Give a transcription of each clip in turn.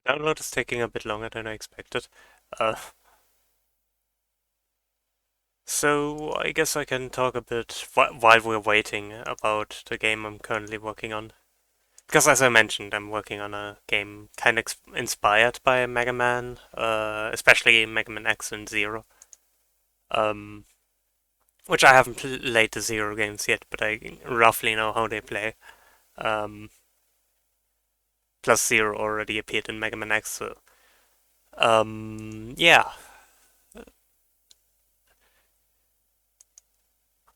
The download is taking a bit longer than I expected. Uh, so I guess I can talk a bit while we're waiting about the game I'm currently working on. Because as I mentioned, I'm working on a game kind of inspired by Mega Man, especially Mega Man X and Zero. Um, which I haven't played the Zero games yet, but I roughly know how they play. Um, plus Zero already appeared in Mega Man X, so yeah.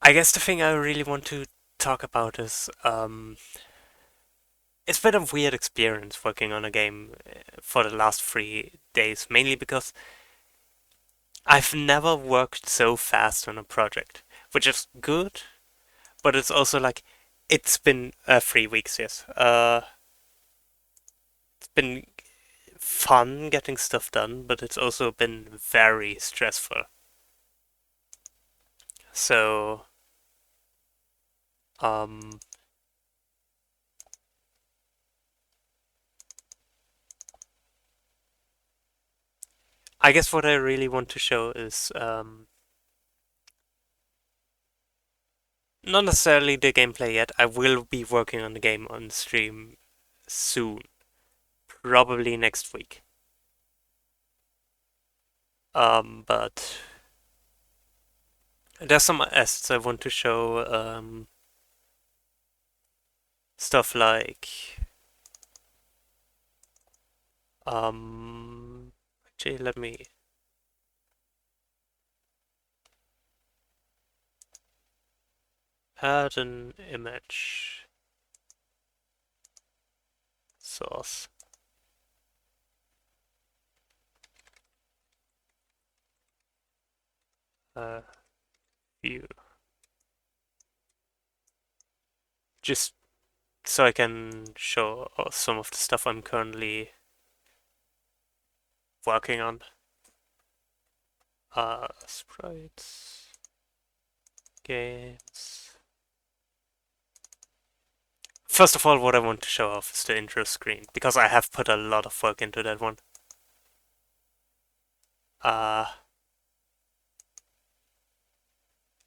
I guess the thing I really want to talk about is it's been a weird experience working on a game for the last 3 days, mainly because I've never worked so fast on a project, which is good, but it's also like it's been 3 weeks, yes. It's been fun getting stuff done, but it's also been very stressful. So, um, I guess what I really want to show is not necessarily the gameplay yet. I will be working on the game on stream soon, probably next week. But there's some assets I want to show. Stuff like actually, let me add an image source. Uh, view, just so I can show some of the stuff I'm currently working on. Sprites, games. First of all, what I want to show off is the intro screen, because I have put a lot of work into that one. Uh,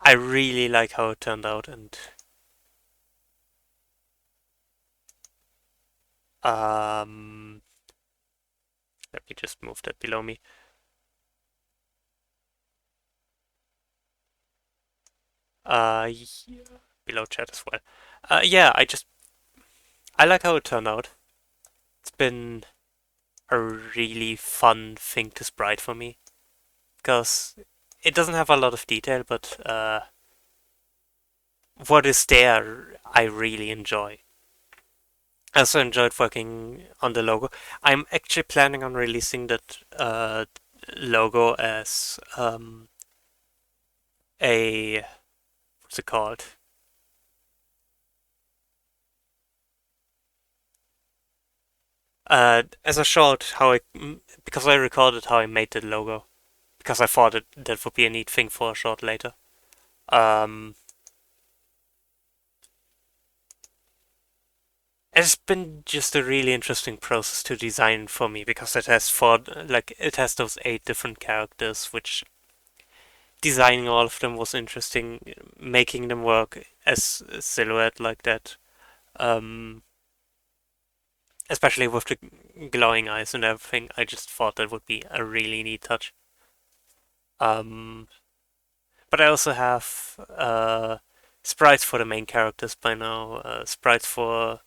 I really like how it turned out, and let me just move that below me. Yeah, below chat as well. Yeah, I like how it turned out. It's been a really fun thing to sprite for me, because it doesn't have a lot of detail, but what is there, I really enjoy. I also enjoyed working on the logo. I'm actually planning on releasing that logo as a what's it called? As a short, because I recorded how I made the logo, because I thought that would be a neat thing for a short later. Um, it's been just a really interesting process to design for me, because it has those 8 different characters, which designing all of them was interesting, making them work as a silhouette like that. Um, Especially with the glowing eyes and everything, I just thought that would be a really neat touch. Um, but I also have sprites for the main characters by now, sprites for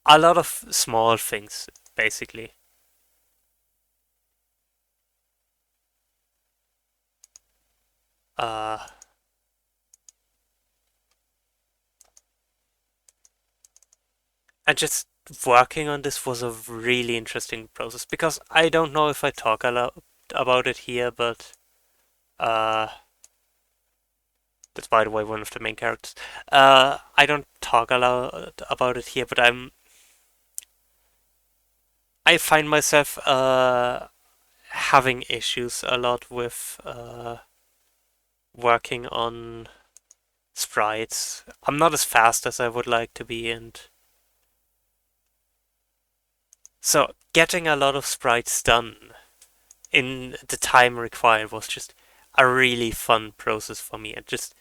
a lot of small things, basically. Uh, and just working on this was a really interesting process, because I don't know if I talk a lot about it here, but uh, that's by the way one of the main characters. I don't talk a lot about it here, but I find myself having issues a lot with working on sprites. I'm not as fast as I would like to be, and So getting a lot of sprites done in the time required was just a really fun process for me and just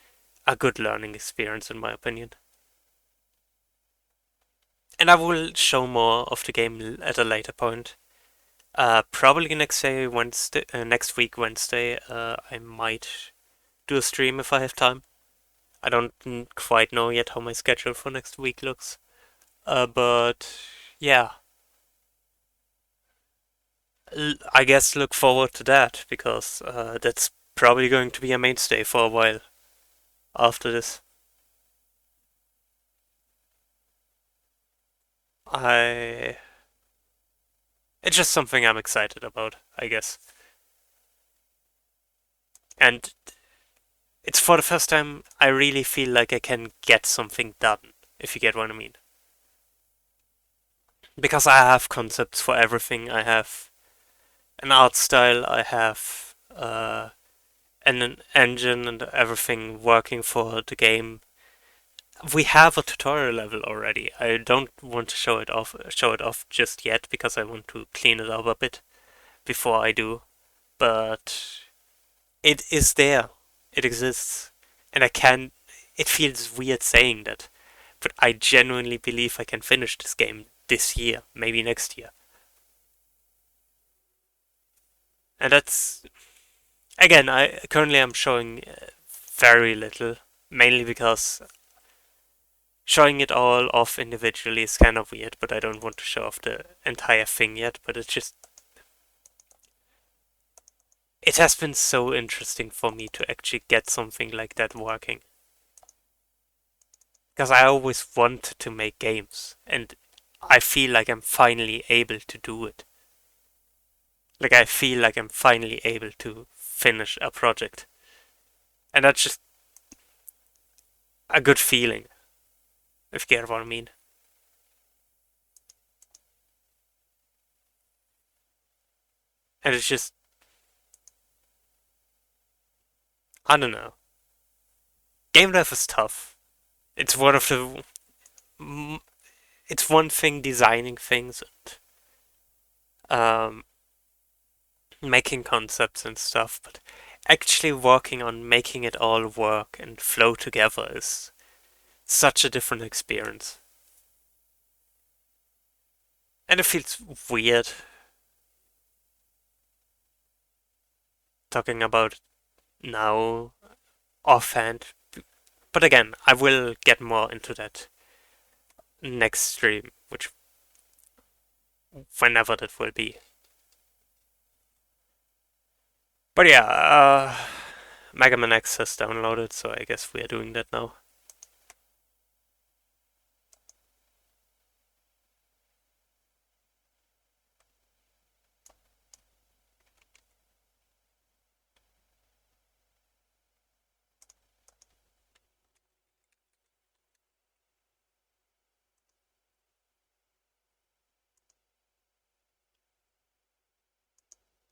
a good learning experience in my opinion. And I will show more of the game at a later point. Probably next week Wednesday. I might do a stream if I have time. I don't quite know yet how my schedule for next week looks. But yeah, I guess look forward to that because that's probably going to be a mainstay for a while after this. I It's just something I'm excited about, I guess. And it's for the first time I really feel like I can get something done, if you get what I mean. Because I have concepts for everything. I have an art style, I have an engine and everything working for the game. We have a tutorial level already. I don't want to show it off just yet because I want to clean it up a bit before I do. But it is there. It exists. And I can. It feels weird saying that, but I genuinely believe I can finish this game this year, maybe next year. And that's again. I currently am showing very little, mainly because showing it all off individually is kind of weird. But I don't want to show off the entire thing yet. But it's just. It has been so interesting for me to actually get something like that working. Because I always wanted to make games, and I feel like I'm finally able to do it. Like I feel like I'm finally able to finish a project. And that's just a good feeling, if you get what I mean. And it's just, I don't know. Game dev is tough. It's one of the, it's one thing designing things and making concepts and stuff, but actually working on making it all work and flow together is such a different experience. And it feels weird talking about it now offhand. But again, I will get more into that next stream, which whenever that will be. But yeah, Mega Man X has downloaded, so I guess we are doing that now.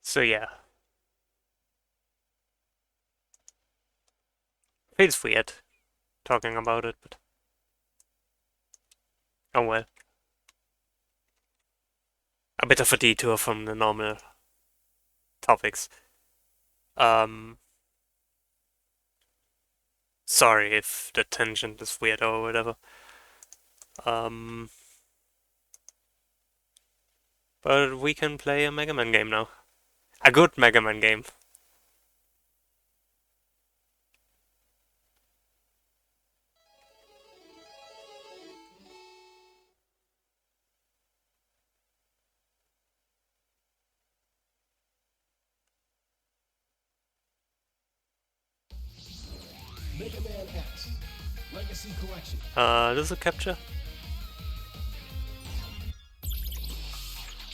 So yeah, feels weird talking about it, but oh well. A bit of a detour from the normal topics. Um, Sorry if the tangent is weird or whatever. Um, but we can play a Mega Man game now. A good Mega Man game. Mega Man X Legacy Collection. This is a capture.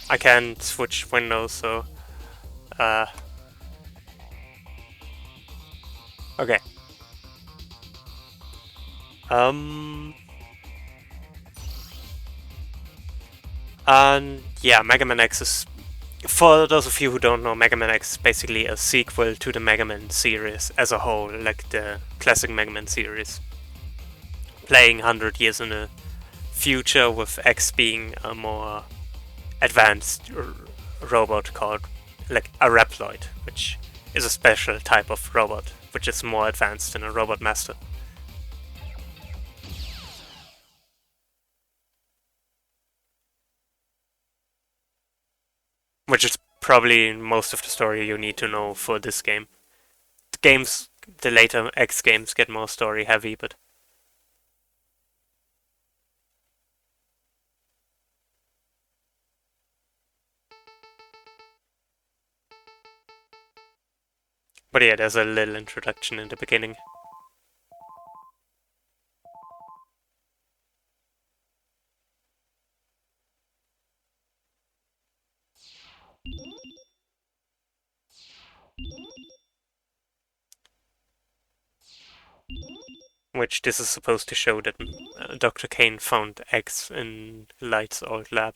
I can't switch windows, so okay. And yeah, Mega Man X is, for those of you who don't know, Mega Man X is basically a sequel to the Mega Man series as a whole, like the classic Mega Man series. Playing 100 years in the future, with X being a more advanced robot called like a Reploid, which is a special type of robot, which is more advanced than a Robot Master. Which is probably most of the story you need to know for this game. The later X games get more story heavy, but yeah, there's a little introduction in the beginning. Which this is supposed to show that Dr. Kane found X in Light's old lab.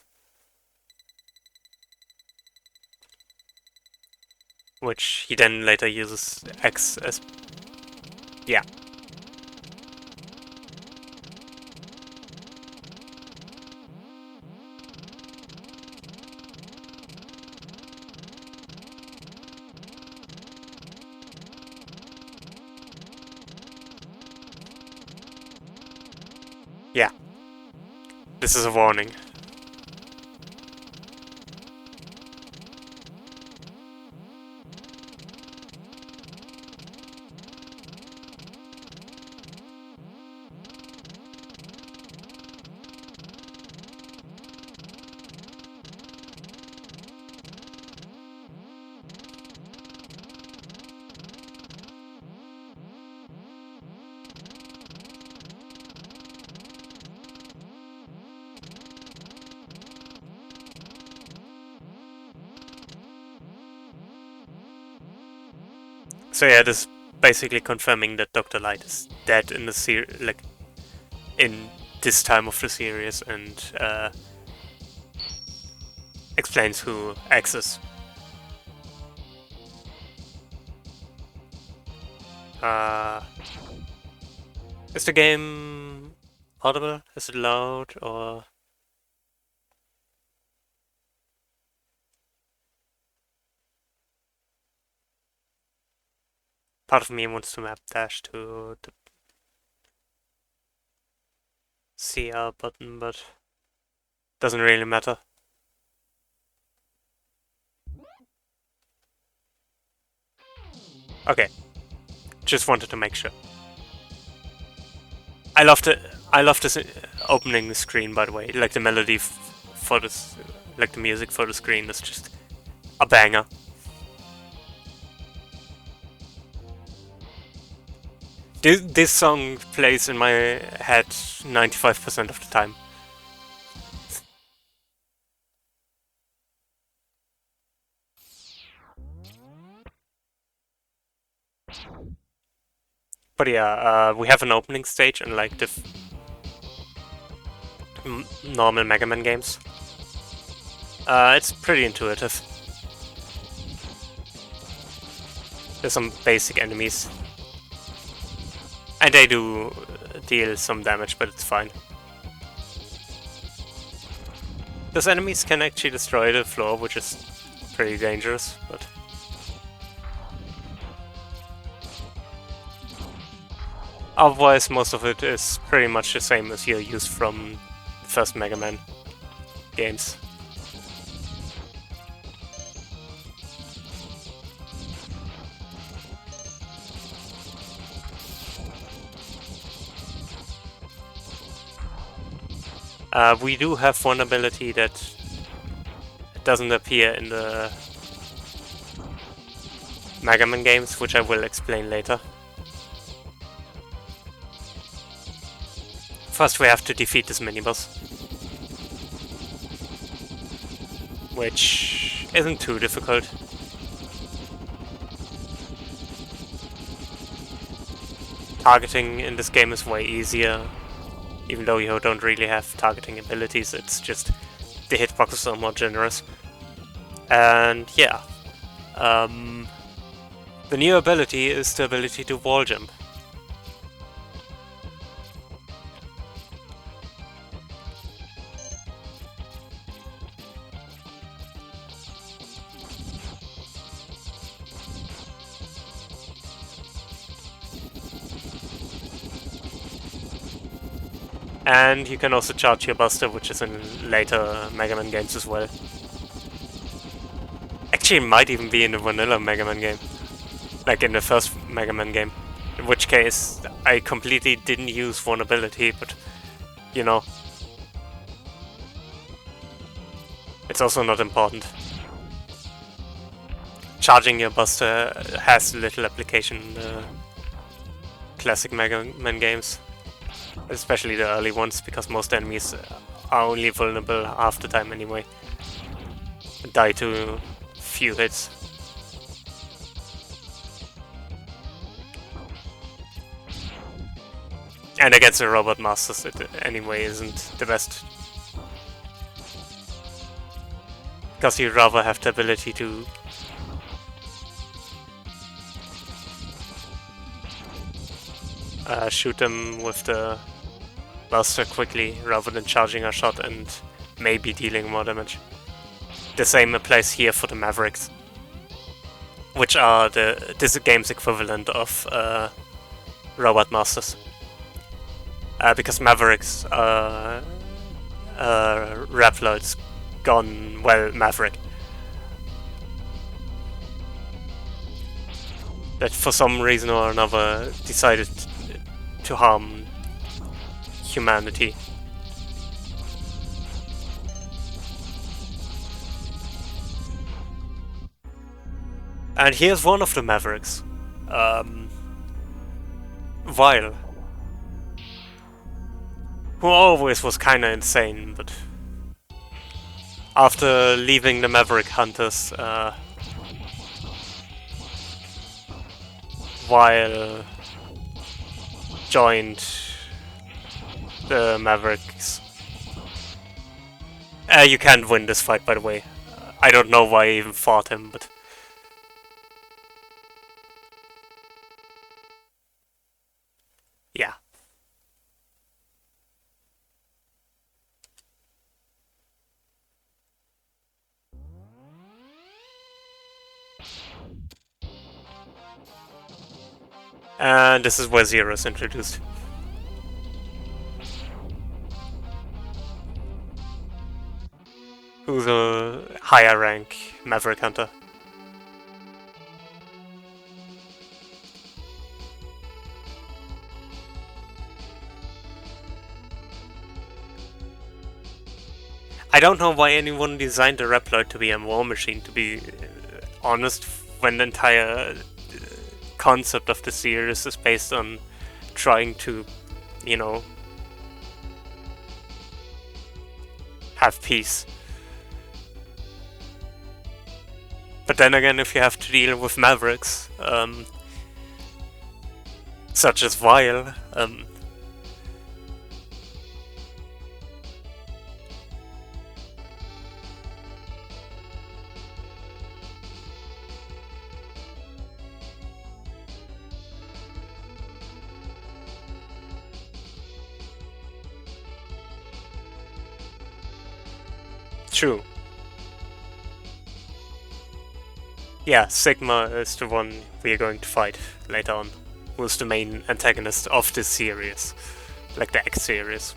Which he then later uses X as... yeah. Yeah. This is a warning. So yeah, this is basically confirming that Dr. Light is dead in the like in this time of the series, and explains who X is. Is the game audible? Is it loud or? Part of me wants to map dash to the CR button, but doesn't really matter. Okay, just wanted to make sure. I love this opening screen, by the way. Like the melody for this, like the music for the screen is just a banger. This song plays in my head 95% of the time. But yeah, we have an opening stage, and like the normal Mega Man games. It's pretty intuitive. There's some basic enemies. And they do deal some damage, but it's fine. Those enemies can actually destroy the floor, which is pretty dangerous, but... otherwise, most of it is pretty much the same as you're used from the first Mega Man games. We do have one ability that doesn't appear in the Mega Man games, which I will explain later. First we have to defeat this mini-boss, which isn't too difficult. Targeting in this game is way easier, even though you don't really have targeting abilities, it's just the hitboxes are more generous. And yeah, the new ability is the ability to wall jump. And you can also charge your Buster, which is in later Mega Man games as well. Actually, it might even be in the vanilla Mega Man game. Like in the first Mega Man game. In which case, I completely didn't use one ability, but, you know, it's also not important. Charging your Buster has little application in the classic Mega Man games. Especially the early ones, because most enemies are only vulnerable half the time anyway. Die to few hits. And against the Robot Masters, it anyway isn't the best. Because you rather have the ability to shoot them with the Buster quickly rather than charging a shot and maybe dealing more damage. The same applies here for the Mavericks, which are this game's equivalent of Robot Masters. Because Mavericks are Reploids gone, well, Maverick. That for some reason or another decided to harm humanity. And here's one of the Mavericks. Vile. Who always was kinda insane, but after leaving the Maverick Hunters, Vile joined the Mavericks. You can't win this fight, by the way. I don't know why I even fought him, but... yeah. And this is where Zero is introduced. Who's a higher rank Maverick Hunter. I don't know why anyone designed the Reploid to be a war machine, to be honest, when the entire concept of the series is based on trying to, you know, have peace. But then again, if you have to deal with Mavericks, such as Vile, true. Yeah, Sigma is the one we are going to fight later on, who's the main antagonist of this series, like the X series.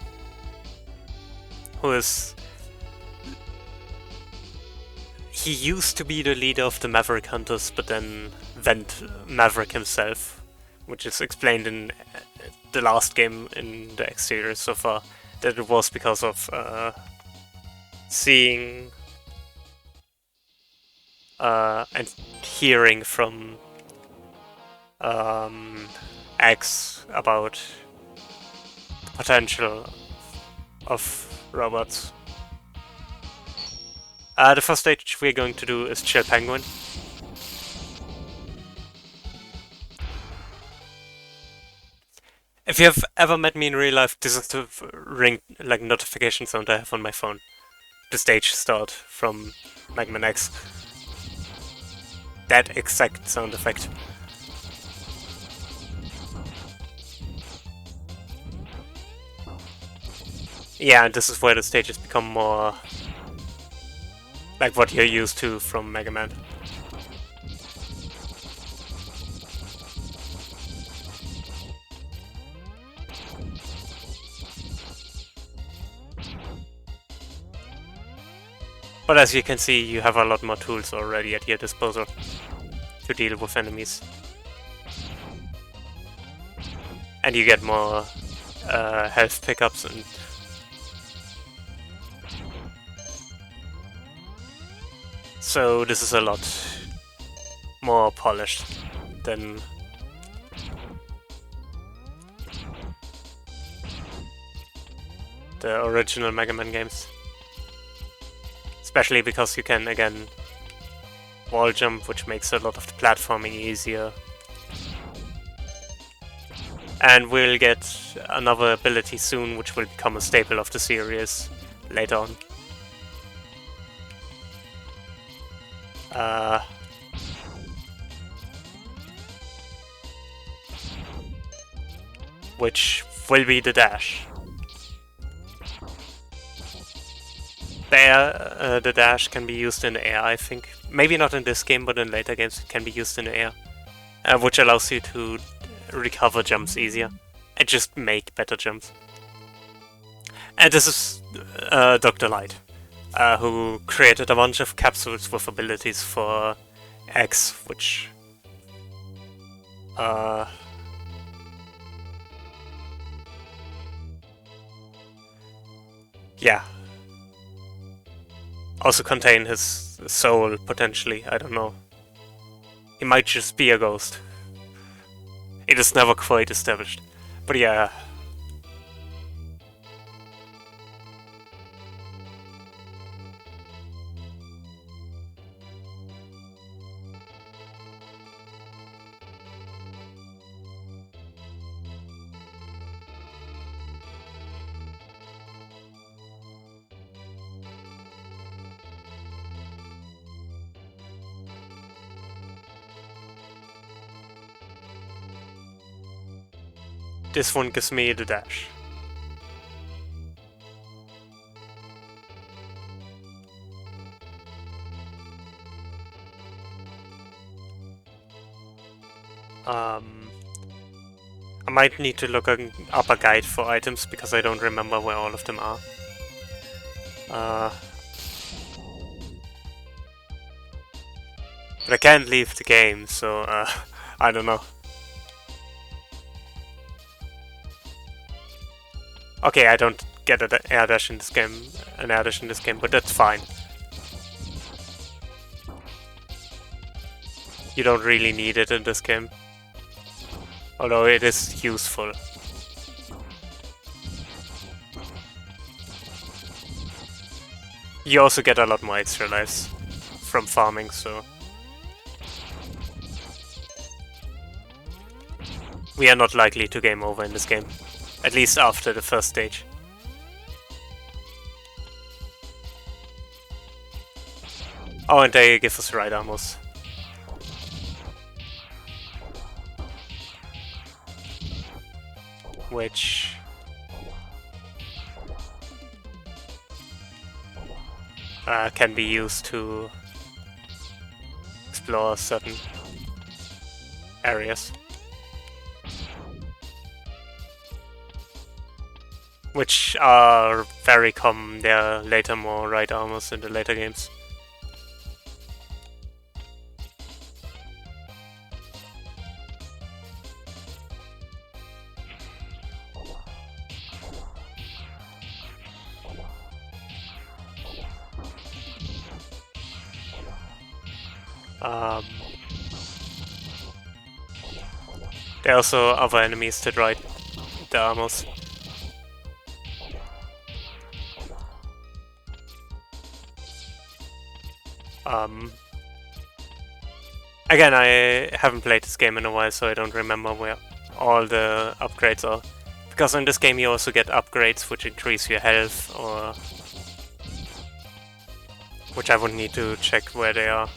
Who is... he used to be the leader of the Maverick Hunters, but then went Maverick himself, which is explained in the last game in the X series so far, that it was because of seeing and hearing from X about potential of robots. The first stage we're going to do is Chill Penguin. If you have ever met me in real life, this is the ring, like, notification sound I have on my phone. The stage start from Mega Man X. That exact sound effect. Yeah, and this is where the stages become more like what you're used to from Mega Man. But as you can see, you have a lot more tools already at your disposal to deal with enemies. And you get more health pickups, and so this is a lot more polished than the original Mega Man games. Especially because you can, again, wall jump, which makes a lot of the platforming easier. And we'll get another ability soon, which will become a staple of the series later on. Which will be the dash. The dash can be used in the air, I think. Maybe not in this game, but in later games it can be used in the air. Which allows you to recover jumps easier and just make better jumps. And this is Dr. Light, who created a bunch of capsules with abilities for X, which yeah, also contain his soul, potentially, I don't know. He might just be a ghost. It is never quite established. But yeah. This one gives me the dash. I might need to look up a guide for items because I don't remember where all of them are. But I can't leave the game, so I don't know. Okay, I don't get an air dash in this game, but that's fine. You don't really need it in this game, although it is useful. You also get a lot more extra lives from farming, so we are not likely to game over in this game, at least after the first stage. Oh, and they give us right armors. Which can be used to explore certain areas. Which are very common. There are later more right armors in the later games. There are also other enemies that ride the armors. Again, I haven't played this game in a while, so I don't remember where all the upgrades are. Because in this game you also get upgrades which increase your health, or which I would need to check where they are.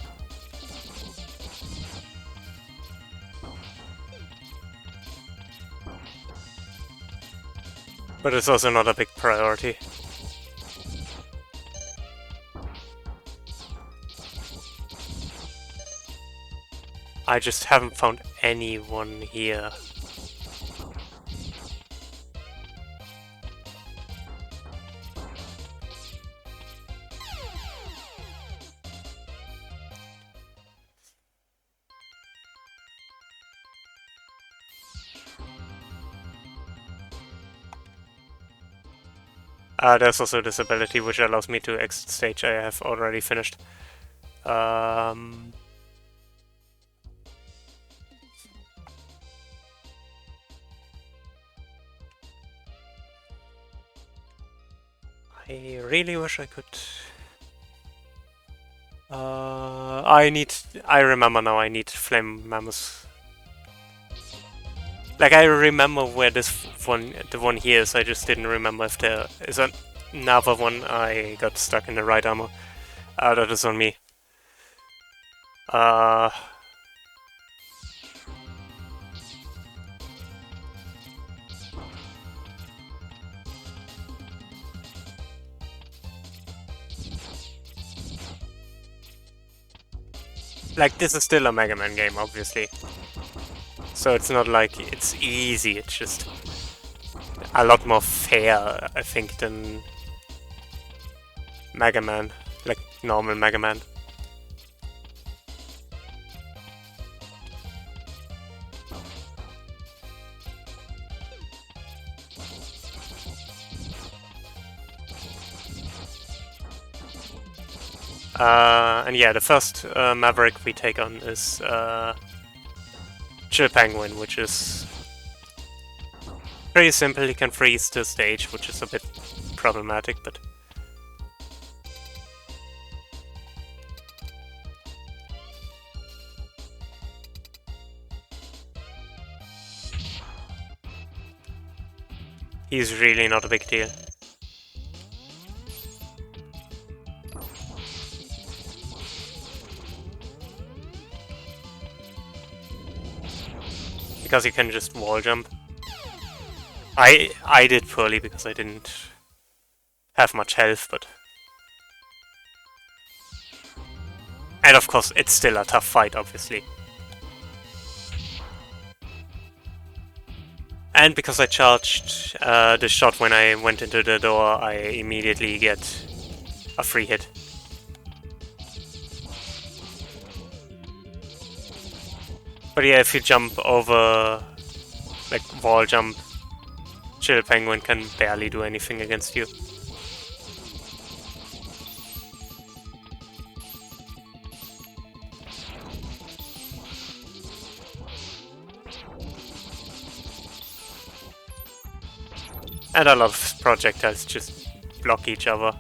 But it's also not a big priority. I just haven't found anyone here. There's also this ability which allows me to exit stage I have already finished. Um, I really wish I could. I remember now. I need flame mammoth. Like I remember where this one, the one here is. I just didn't remember if there is another one. I got stuck in the right armor. That is on me. Uh, like this is still a Mega Man game, obviously. So it's not like it's easy. It's just a lot more fair, I think, than Mega Man, like normal Mega Man. And yeah, the first Maverick we take on is Chill Penguin, which is pretty simple. He can freeze the stage, which is a bit problematic, but he's really not a big deal. Because you can just wall jump. I did poorly because I didn't have much health, but... And of course, it's still a tough fight, obviously. And because I charged the shot when I went into the door, I immediately get a free hit. But yeah, if you jump over, like wall jump, Chill Penguin can barely do anything against you. And a lot of projectiles just block each other.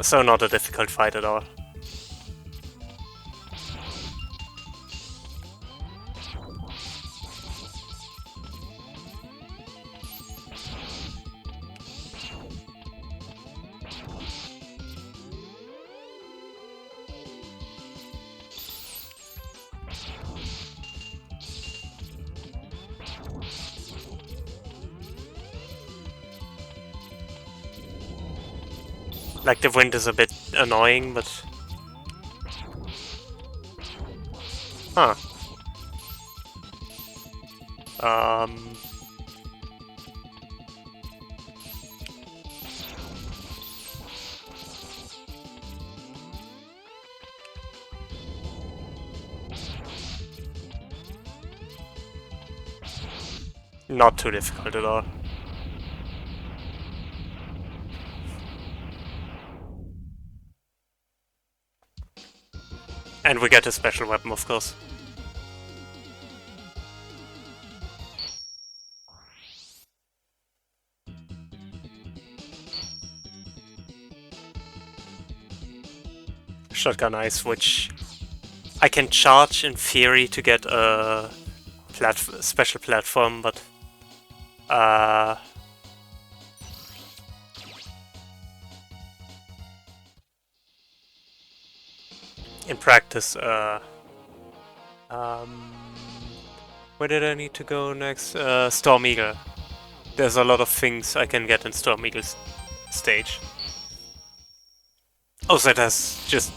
So not a difficult fight at all. Like the wind is a bit annoying, but... Huh. Not too difficult at all. And we get a special weapon, of course. Shotgun Ice, which I can charge in theory to get a special platform, but in practice, where did I need to go next? Storm Eagle. There's a lot of things I can get in Storm Eagle's stage. Also, it has just...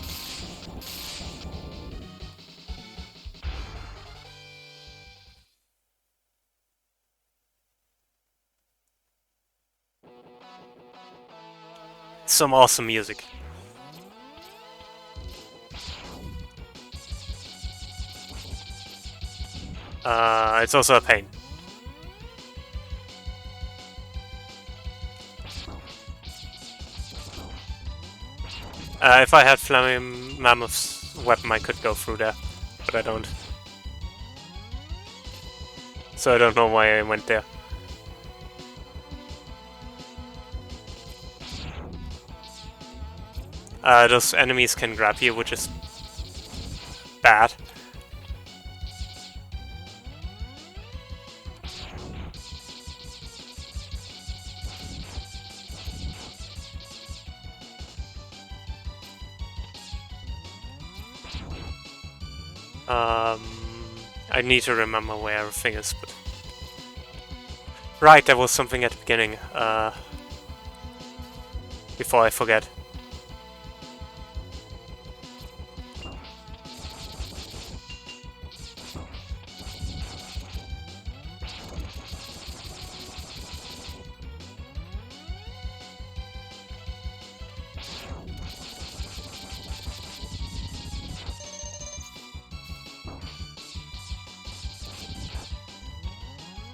some awesome music. It's also a pain. If I had Flaming Mammoth's weapon, I could go through there, but I don't. So I don't know why I went there. Those enemies can grab you, which is bad. I need to remember where everything is, but... Right, there was something at the beginning, before I forget.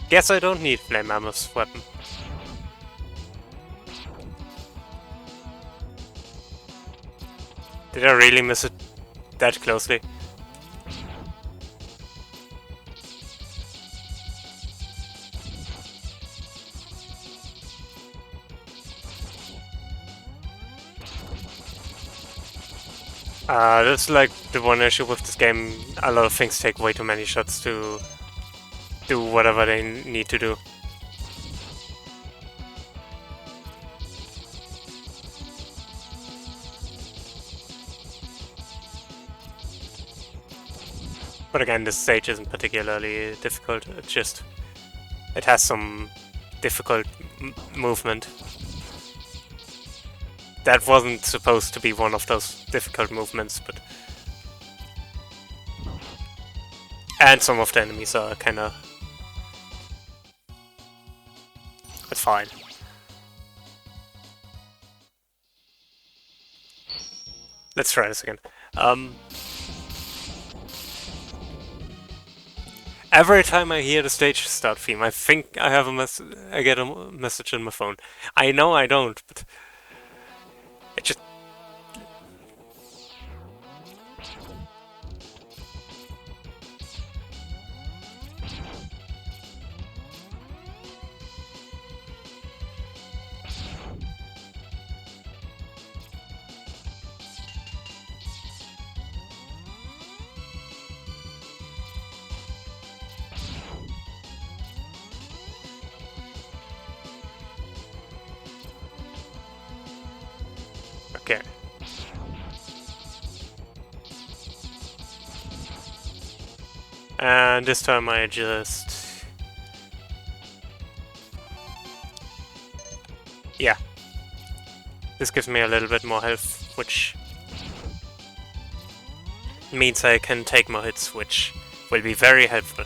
Guess I don't need Flame Mammoth's weapon. Did I really miss it that closely? That's like the one issue with this game. A lot of things take way too many shots to do whatever they need to do. But again, this stage isn't particularly difficult. It's just... it has some difficult movement. That wasn't supposed to be one of those difficult movements, but... And some of the enemies are kinda... It's fine. Let's try this again. Every time I hear the stage start theme, I think I have I get a message on my phone. I know I don't, but it just... Okay. And this time I just... Yeah. This gives me a little bit more health, which means I can take more hits, which will be very helpful.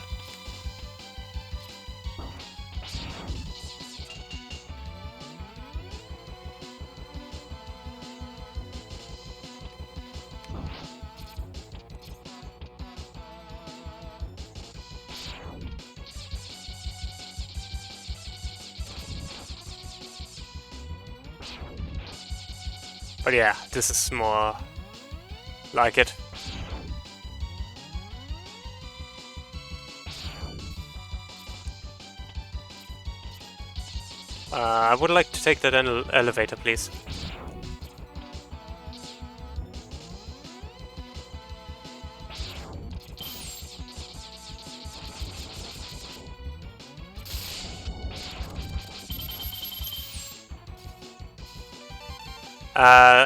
But yeah, this is more like it. I would like to take that elevator, please.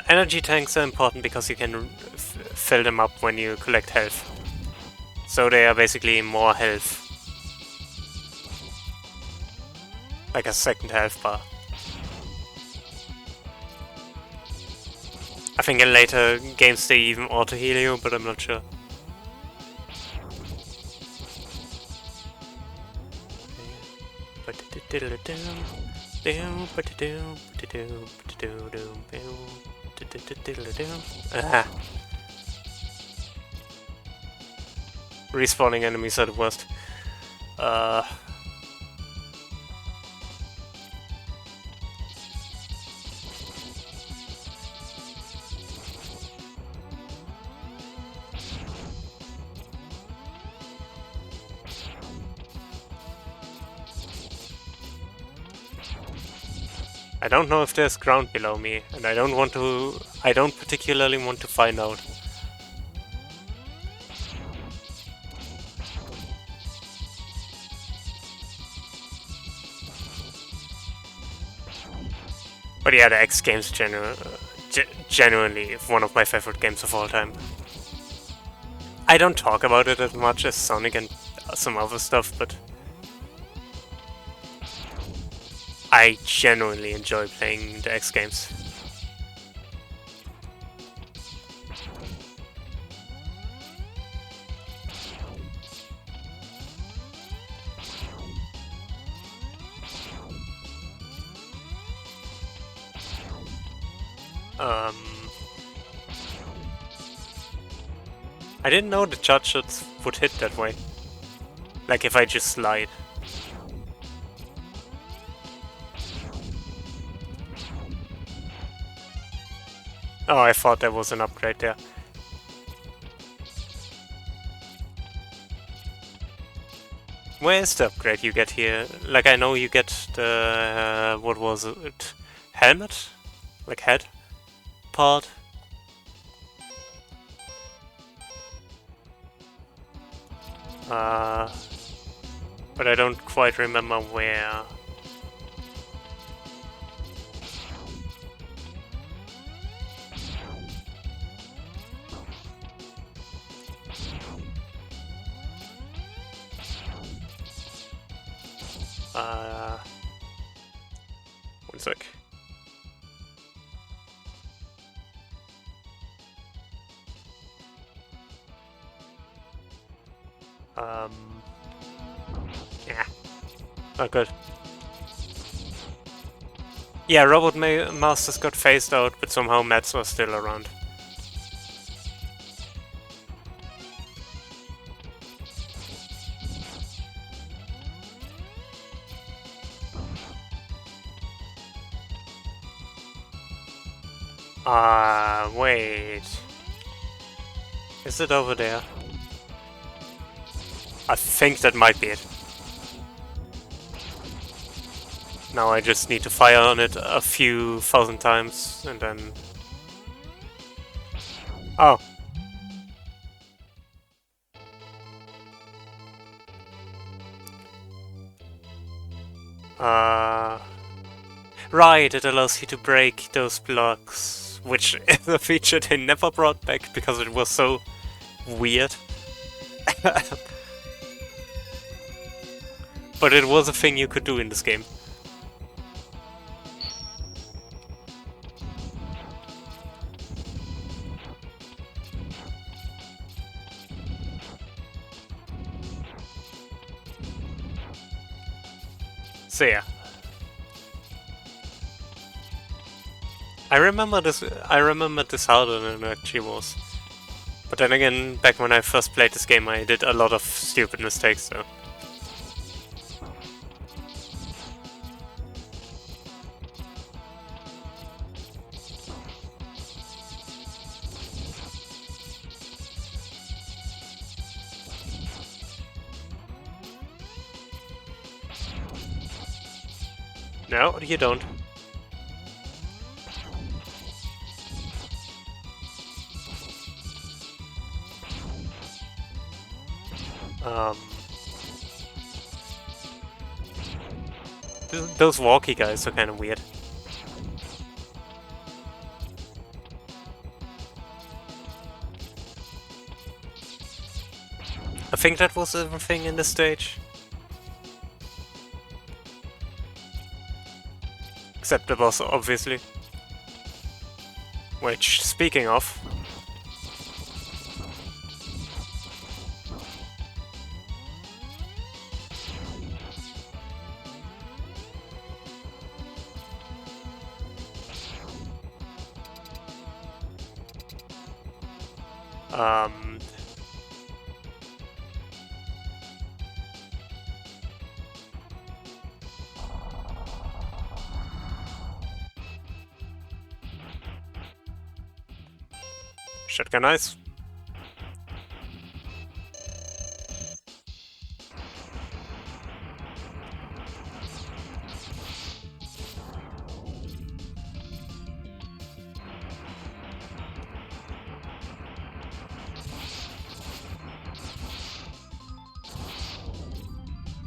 Energy tanks are important because you can fill them up when you collect health. So they are basically more health. Like a second health bar. I think in later games they even auto-heal you, but I'm not sure. Ah. Respawning enemies are the worst. I don't know if there's ground below me, and I don't particularly want to find out. But yeah, the X Games genuinely one of my favorite games of all time. I don't talk about it as much as Sonic and some other stuff, but I genuinely enjoy playing the X Games. I didn't know the charge shots would hit that way. Like if I just slide. Oh, I thought there was an upgrade there. Where is the upgrade you get here? Like I know you get the what was it? Helmet? Like head part? But I don't quite remember where. One sec. Yeah. Oh, good. Yeah, Robot Masters got phased out, but somehow Mets was still around. Wait. Is it over there? I think that might be it. Now I just need to fire on it a few thousand times, and then... Oh. Right, it allows you to break those blocks, which is a feature they never brought back because it was so weird. But it was a thing you could do in this game. So yeah. I remember this harder than it actually was. But then again, back when I first played this game I did a lot of stupid mistakes, so... No, you don't. Those walkie guys are kind of weird. I think that was everything in the stage. Except the boss, obviously. Which, speaking of... Shotgun eyes.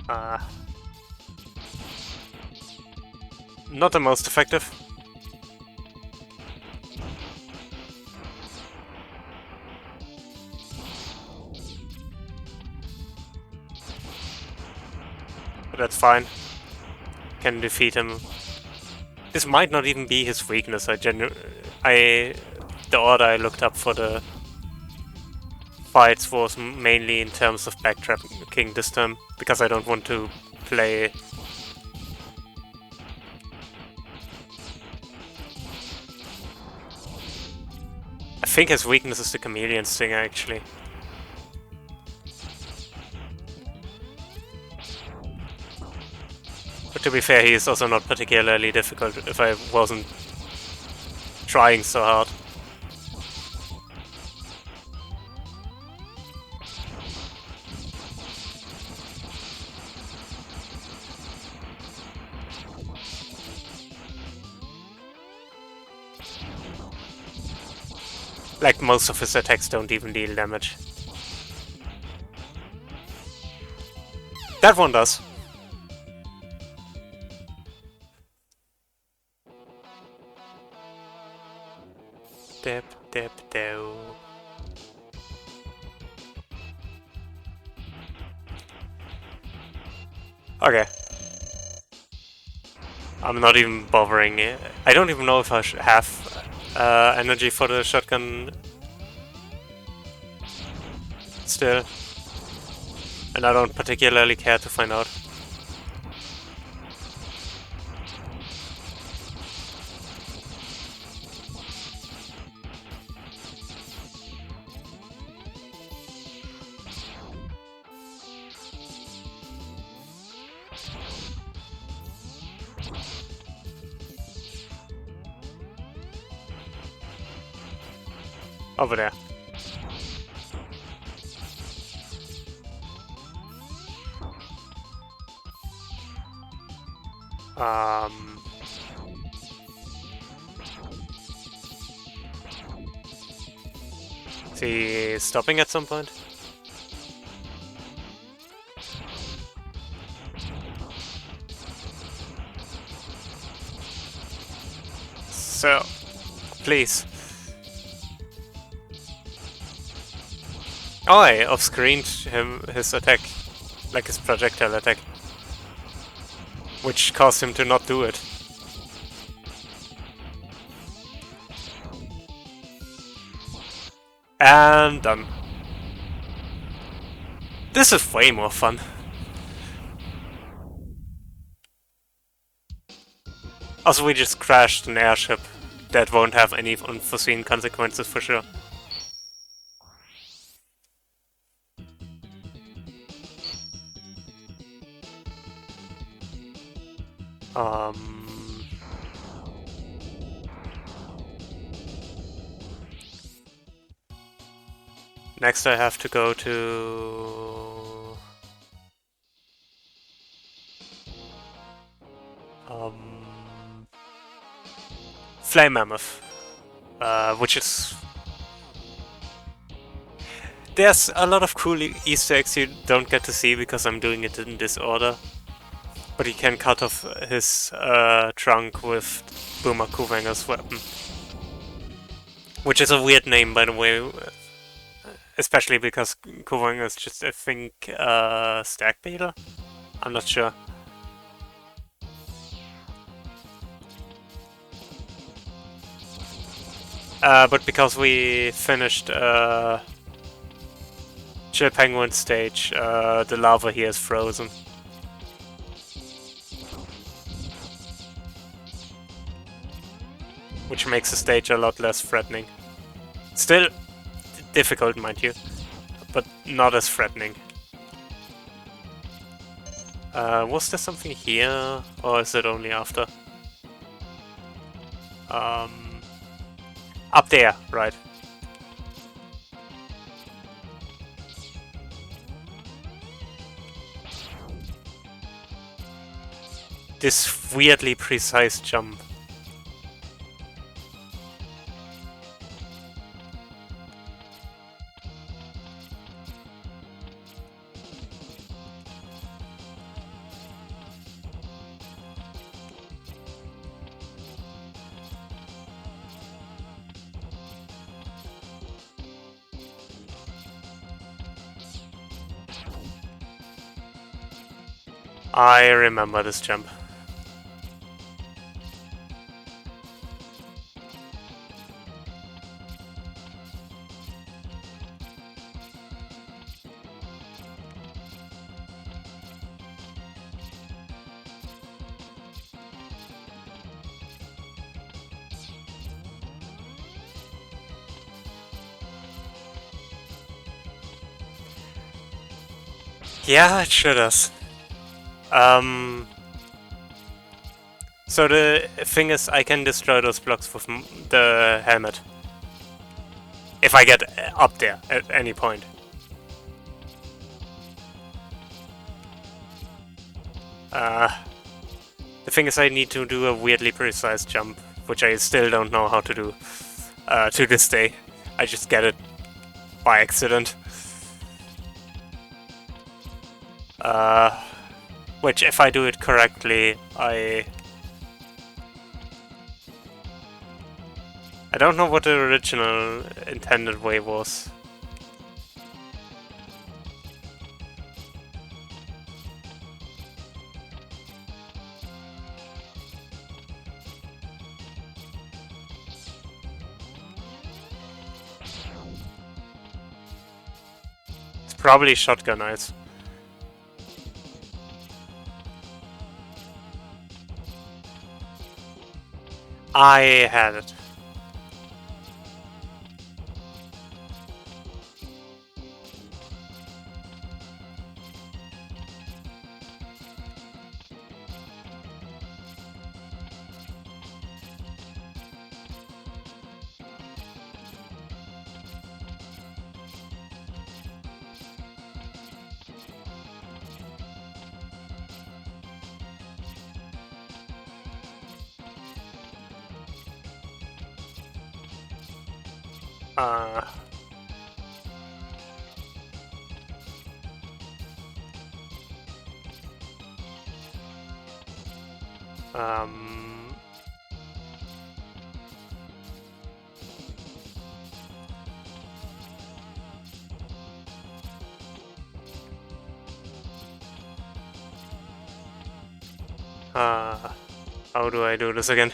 Uh, Not the most effective. But that's fine. Can defeat him. This might not even be his weakness. The order I looked up for the fights was mainly in terms of backtracking this time, because I don't want to play. I think his weakness is the chameleon stinger, actually. But to be fair, he is also not particularly difficult if I wasn't trying so hard. Like, most of his attacks don't even deal damage. That one does. Dip, dip, do. Okay. I'm not even bothering. I don't even know if I should have energy for the shotgun still. And I don't particularly care to find out. Over there. Is he stopping at some point? So, please. Oh, I off-screened his attack, like his projectile attack, which caused him to not do it. And done. This is way more fun. Also, we just crashed an airship that won't have any unforeseen consequences for sure. Next I have to go to... Flame Mammoth, which is... There's a lot of cool Easter eggs you don't get to see because I'm doing it in this order. But he can cut off his trunk with Boomer Kuwanger's weapon. Which is a weird name, by the way. Especially because Kuwanger is just, I think, Stag Beetle? I'm not sure. But because we finished Chill Penguin stage, the lava here is frozen. Which makes the stage a lot less threatening. Still difficult, mind you, but not as threatening. Was there something here, or is it only after? Up there, right. This weirdly precise jump. I remember this jump. Yeah, it sure does. So the thing is, I can destroy those blocks with the helmet. If I get up there at any point. The thing is, I need to do a weirdly precise jump, which I still don't know how to do to this day. I just get it by accident. Which, if I do it correctly, I don't know what the original intended way was. It's probably shotgun eyes. I had it. Uh, um, how do I do this again?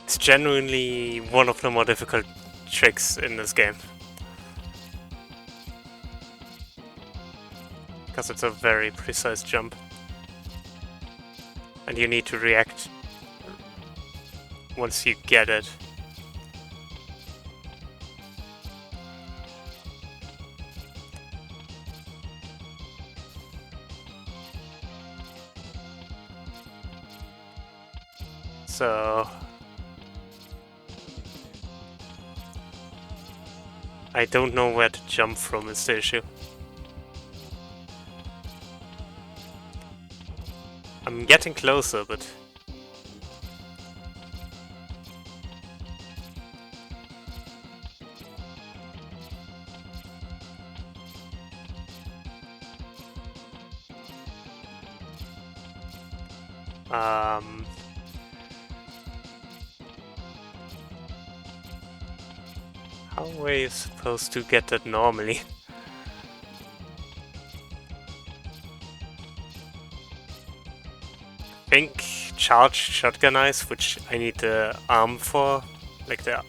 It's genuinely one of the more difficult tricks in this game. Because it's a very precise jump. And you need to react once you get it. So I don't know where to jump from is the issue. I'm getting closer, but how are you supposed to get that normally? I think charged shotgun eyes, which I need the arm for, like the,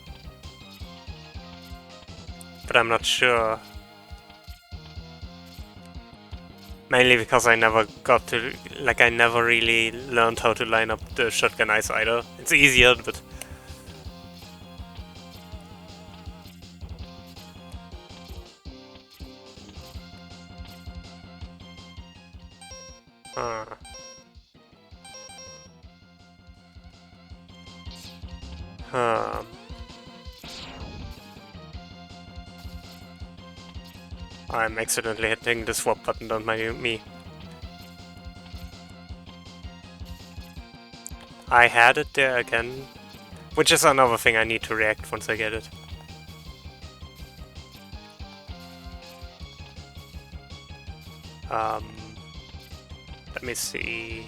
but I'm not sure. Mainly because I never got to, like I never really learned how to line up the shotgun eyes either. It's easier, but I'm accidentally hitting the swap button on me. I had it there again, which is another thing I need to react once I get it. Let me see.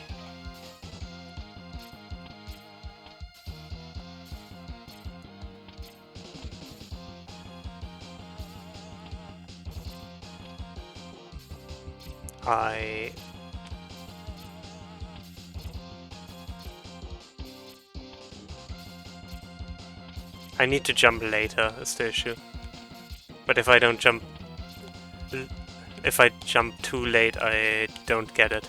I need to jump later is the issue. But if I don't jump... If I jump too late, I don't get it.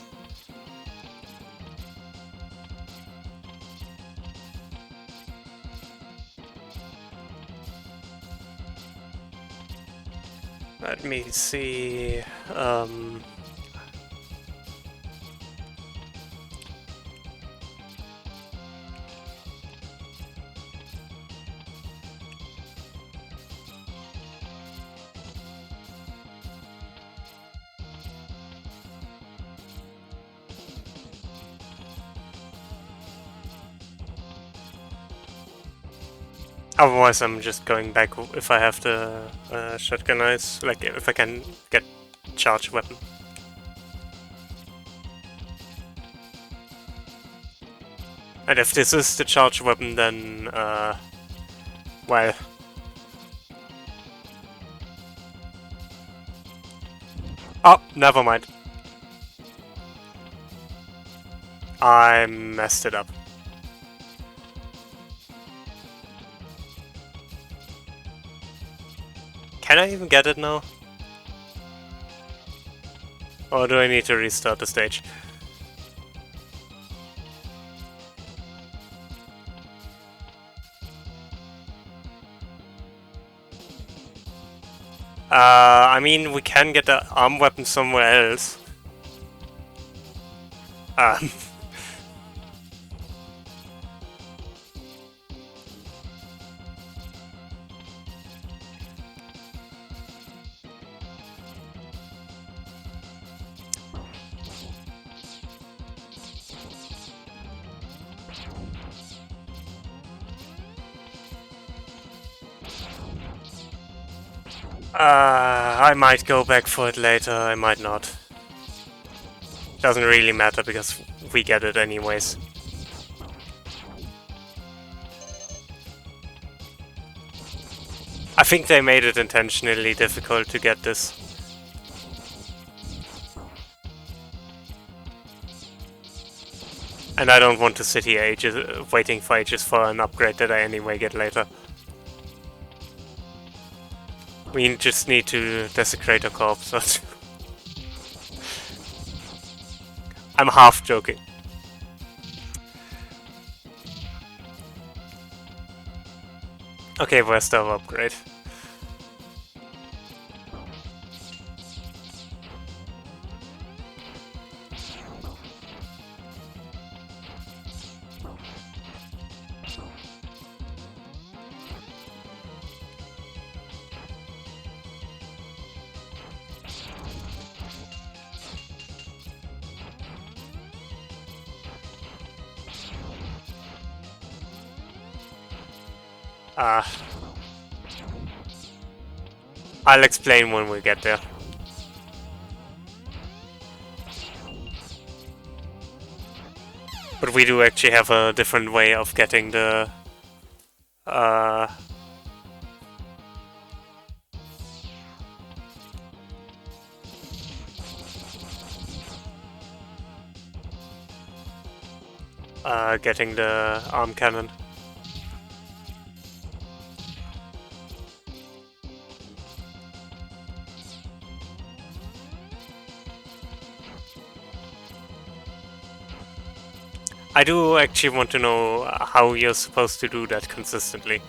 Let me see... Otherwise, I'm just going back if I have the shotgun eyes, like if I can get charge weapon. And if this is the charge weapon, then, well... Oh, never mind. I messed it up. Can I even get it now? Or do I need to restart the stage? I mean, we can get the arm weapon somewhere else. Um... I might go back for it later, I might not. Doesn't really matter because we get it anyways. I think they made it intentionally difficult to get this. And I don't want to sit here waiting for ages for an upgrade that I anyway get later. We just need to desecrate a corpse. I'm half joking. Okay, where's the upgrade? I'll explain when we get there. But we do actually have a different way of getting the... getting the arm cannon. I do actually want to know how you're supposed to do that consistently.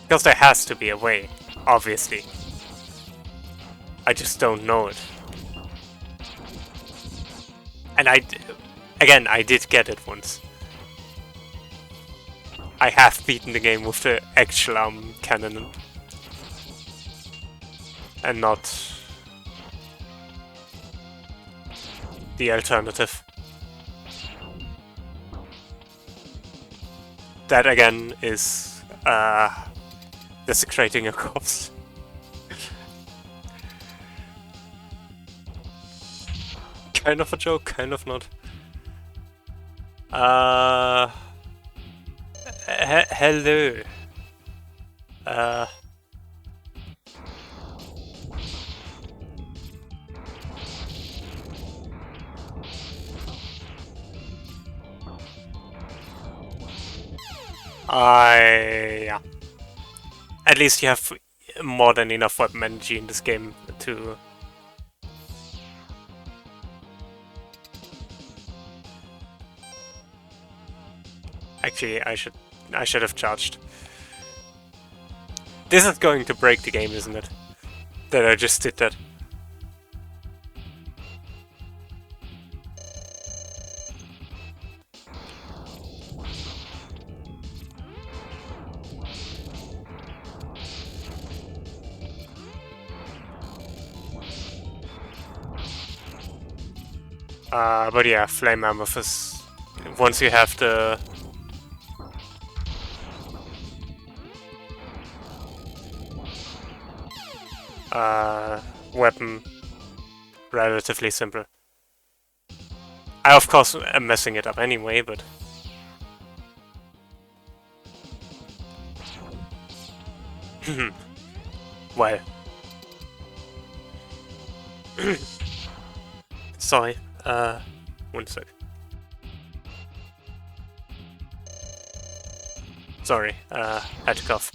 Because there has to be a way, obviously. I just don't know it. And again, I did get it once. I have beaten the game with the actual arm cannon. And not the alternative. That again is desecrating a corpse. Kind of a joke, kind of not. Hello. Yeah. At least you have more than enough weapon energy in this game to... Actually, I should have charged. This is going to break the game, isn't it? That I just did that. But yeah, Flame Mammoth is... Once you have the... weapon, relatively simple. I of course am messing it up anyway, but... well... Sorry, one sec. Sorry, had to cough.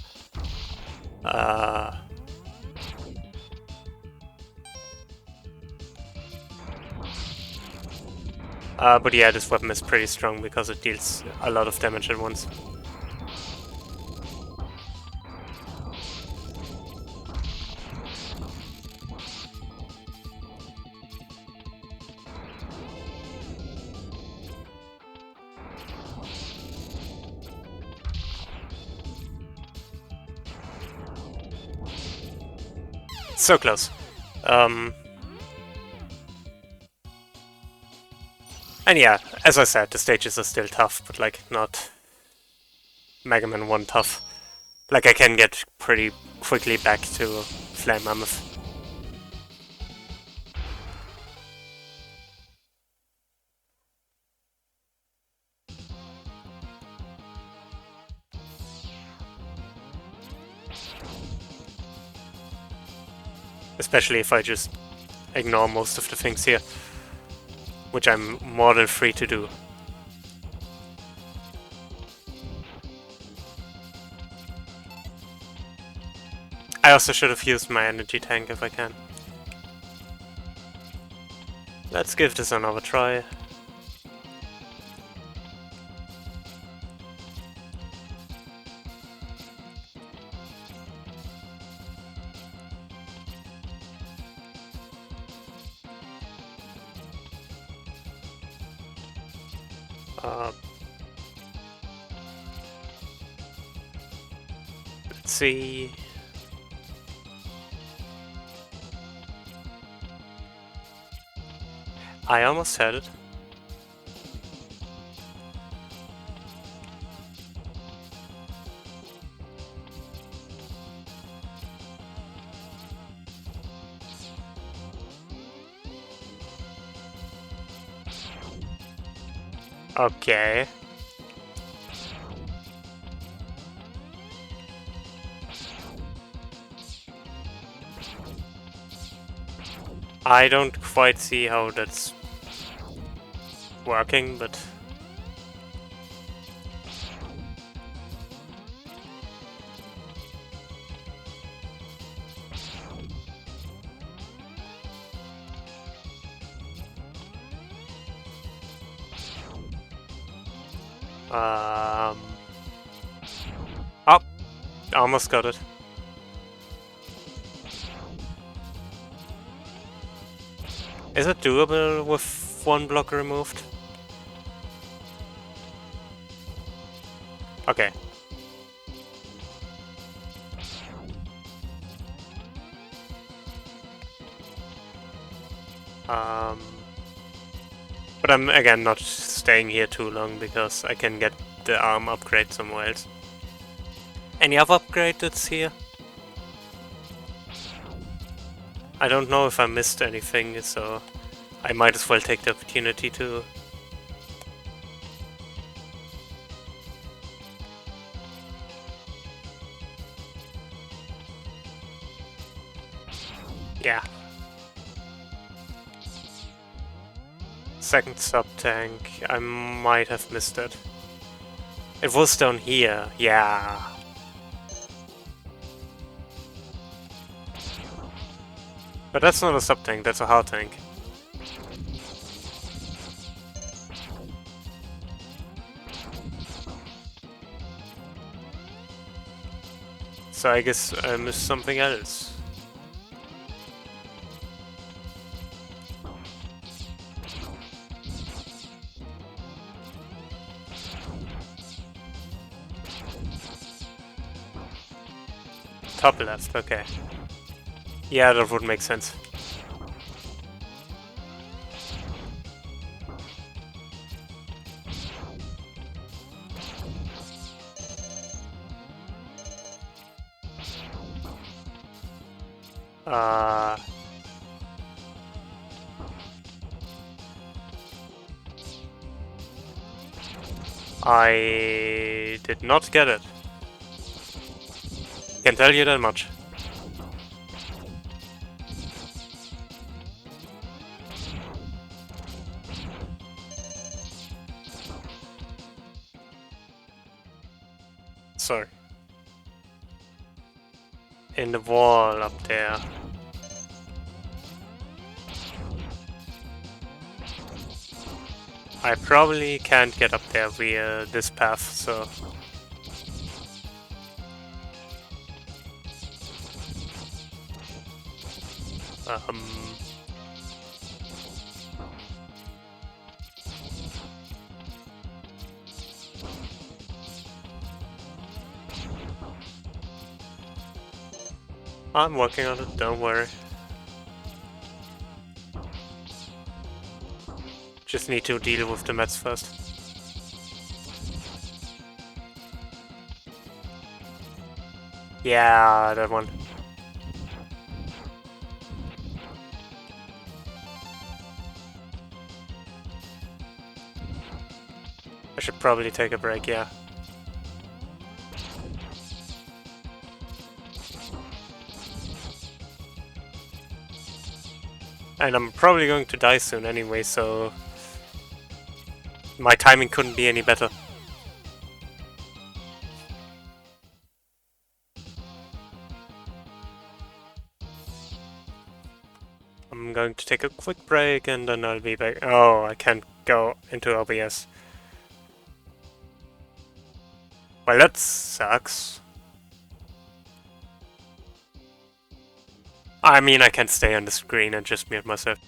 But yeah, this weapon is pretty strong because it deals a lot of damage at once. So close. And yeah, as I said, the stages are still tough, but like not Mega Man 1 tough. Like I can get pretty quickly back to Flame Mammoth. Especially if I just ignore most of the things here, which I'm more than free to do. I also should have used my energy tank if I can. Let's give this another try. Let's see. I almost had it. Okay. I don't quite see how that's working, but... Oh! Almost got it. Is it doable with one block removed? Okay. But I'm again not staying here too long because I can get the arm upgrade somewhere else. Any other upgrade that's here? I don't know if I missed anything, so I might as well take the opportunity to... Yeah. Second sub-tank, I might have missed it. It was down here, yeah. But that's not a sub tank, that's a hard tank. So I guess I missed something else. Top left, okay. Yeah, that would make sense. Uh, I did not get it. Can tell you that much. Sorry. In the wall up there. I probably can't get up there via this path, so... Um... I'm working on it, don't worry. Just need to deal with the mets first. Yeah, that one. I should probably take a break, yeah. And I'm probably going to die soon anyway, so... my timing couldn't be any better. I'm going to take a quick break and then I'll be back. Oh, I can't go into OBS. Well, that sucks. I mean, I can stay on the screen and just mute myself.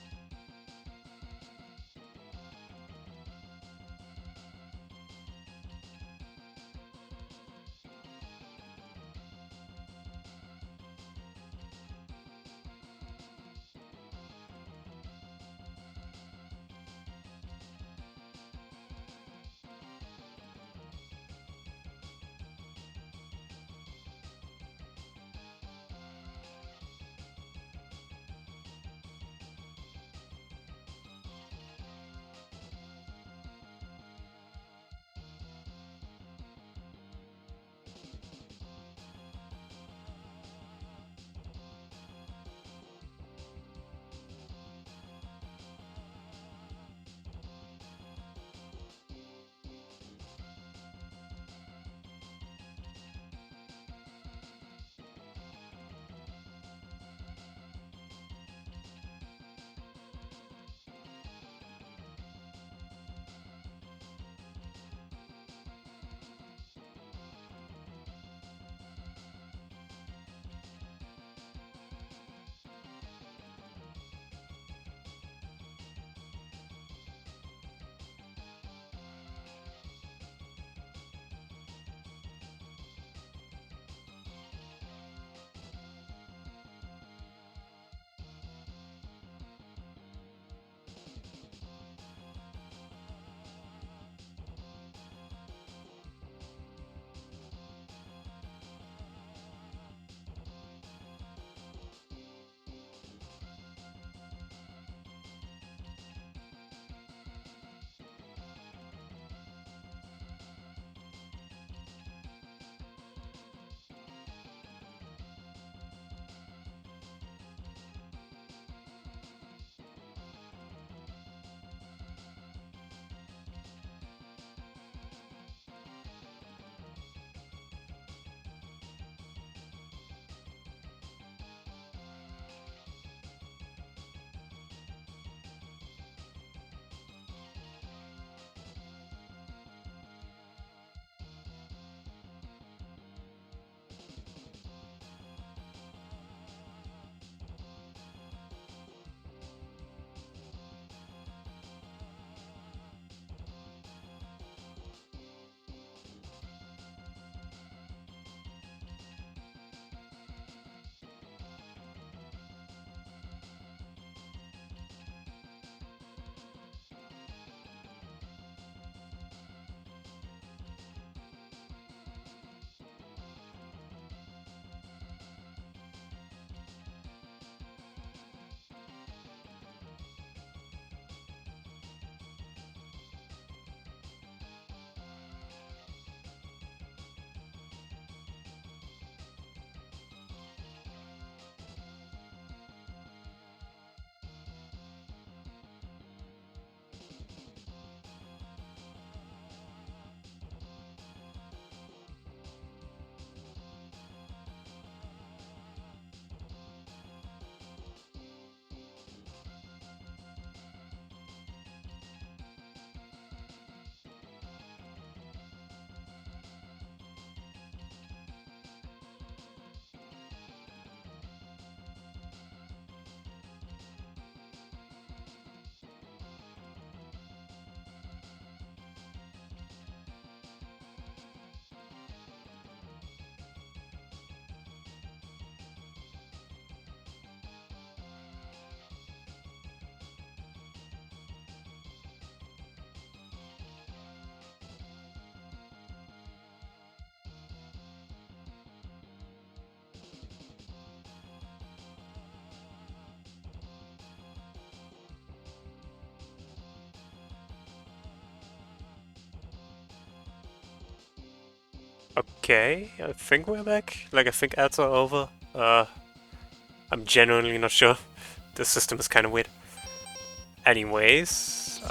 Okay, I think we're back. Like, I think ads are over. I'm genuinely not sure. The system is kind of weird. Anyways,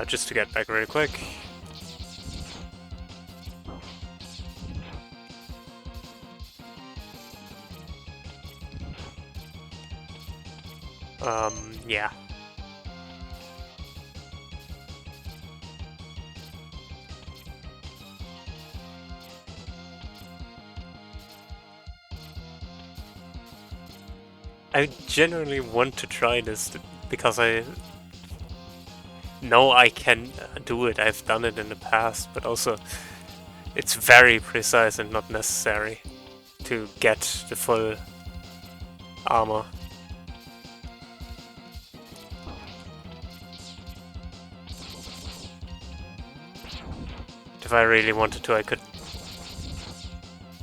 just to get back really quick. Yeah. I genuinely want to try this because I know I can do it. I've done it in the past, but also it's very precise and not necessary to get the full armor. If I really wanted to, I could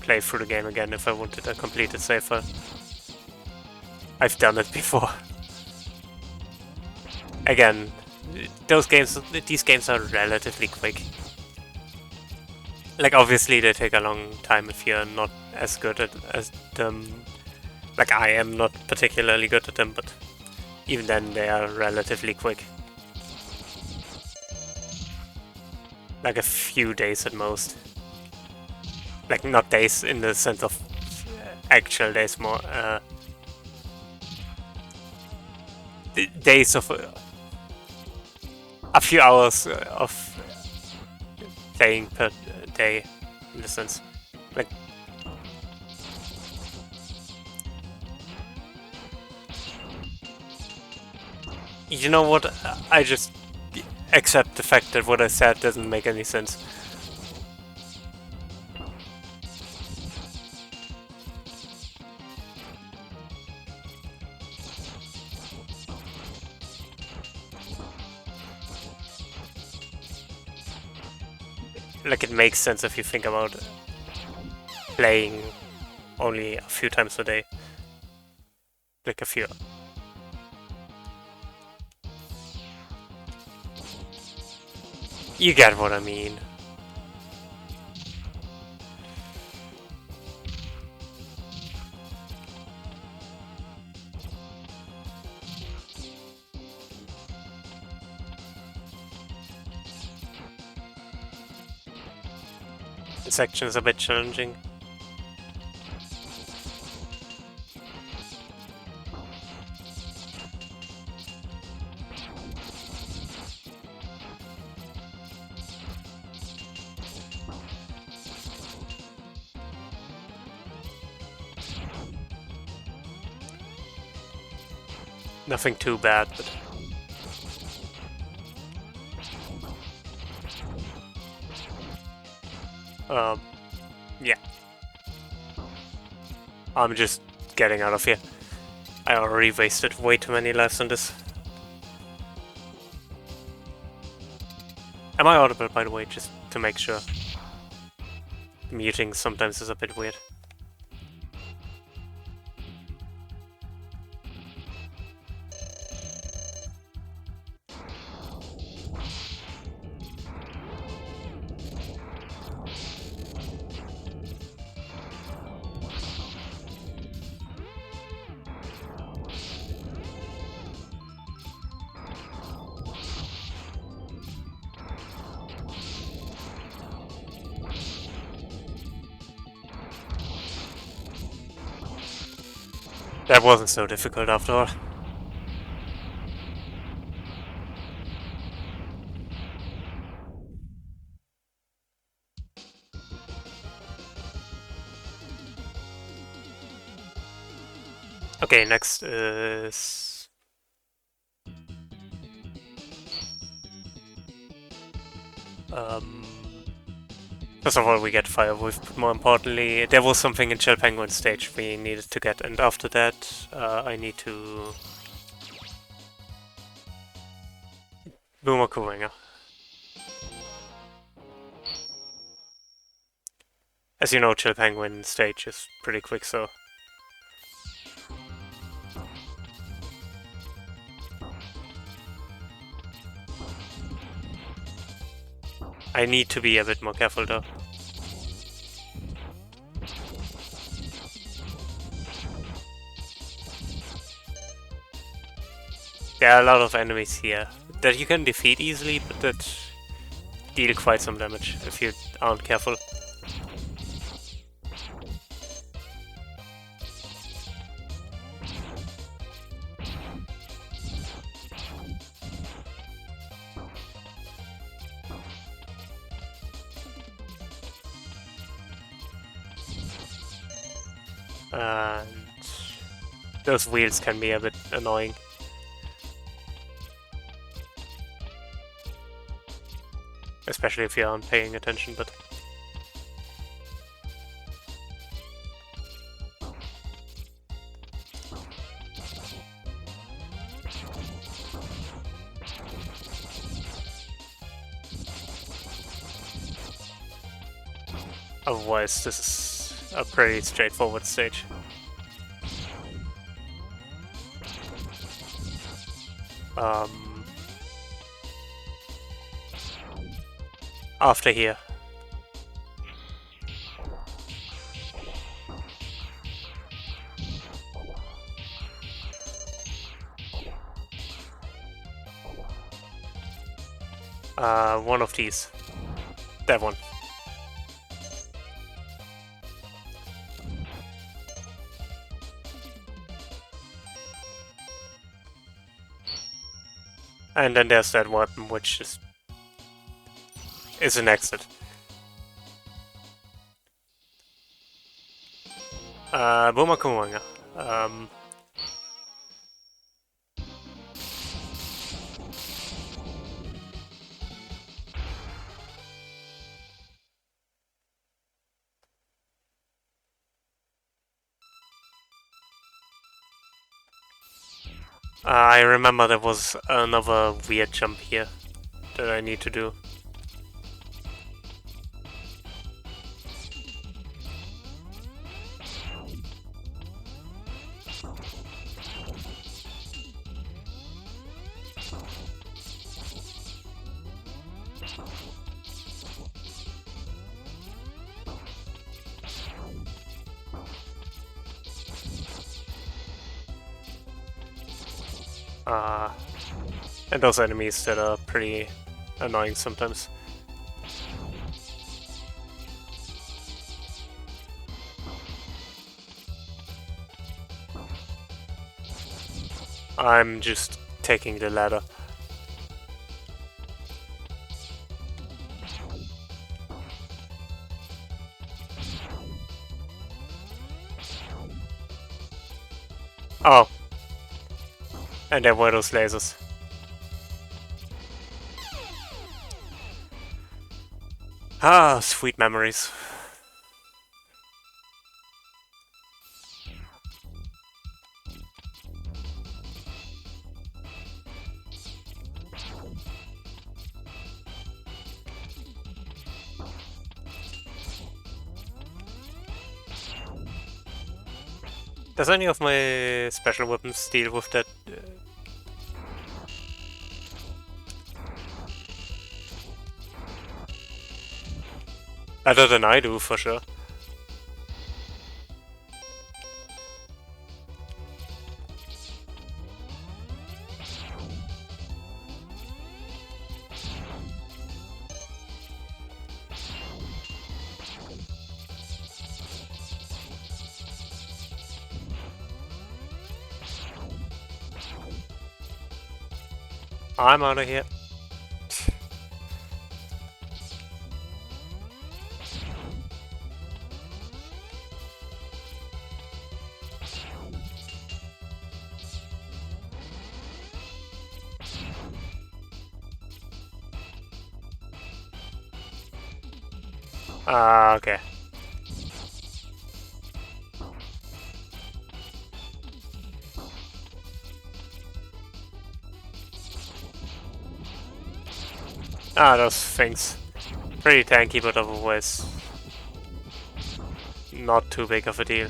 play through the game again if I wanted a completed save file. I've done it before. Again, these games are relatively quick. Like, obviously they take a long time if you're not as good as them. Like, I am not particularly good at them, but even then they are relatively quick. Like a few days at most. Like, not days in the sense of actual days, more days of a few hours of playing per day, in the sense. Like, you know what? I just accept the fact that what I said doesn't make any sense. Like, it makes sense if you think about playing only a few times a day. Like a few. You get what I mean. The section is a bit challenging. Nothing too bad, but yeah. I'm just getting out of here. I already wasted way too many lives on this. Am I audible, by the way, just to make sure? Muting sometimes is a bit weird. That wasn't so difficult after all. Okay, next is... First of all, we get Firewolf, but more importantly, there was something in Shell Penguin stage we needed to get, and after that, I need to... Boomer Kuringer. As you know, Chill Penguin stage is pretty quick, so... I need to be a bit more careful though. There are a lot of enemies here that you can defeat easily, but that deal quite some damage if you aren't careful. And those wheels can be a bit annoying. Especially if you aren't paying attention, but... Otherwise, this is a pretty straightforward stage. After here. One of these. That one. And then there's that weapon, which is an exit. Bumakumanga. I remember there was another weird jump here that I need to do. And those enemies that are pretty annoying sometimes. I'm just taking the ladder. Oh. And there were those lasers. Ah, sweet memories. Does any of my special weapons deal with that? Better than I do, for sure. I'm out of here. Okay. Those things. Pretty tanky, but otherwise not too big of a deal.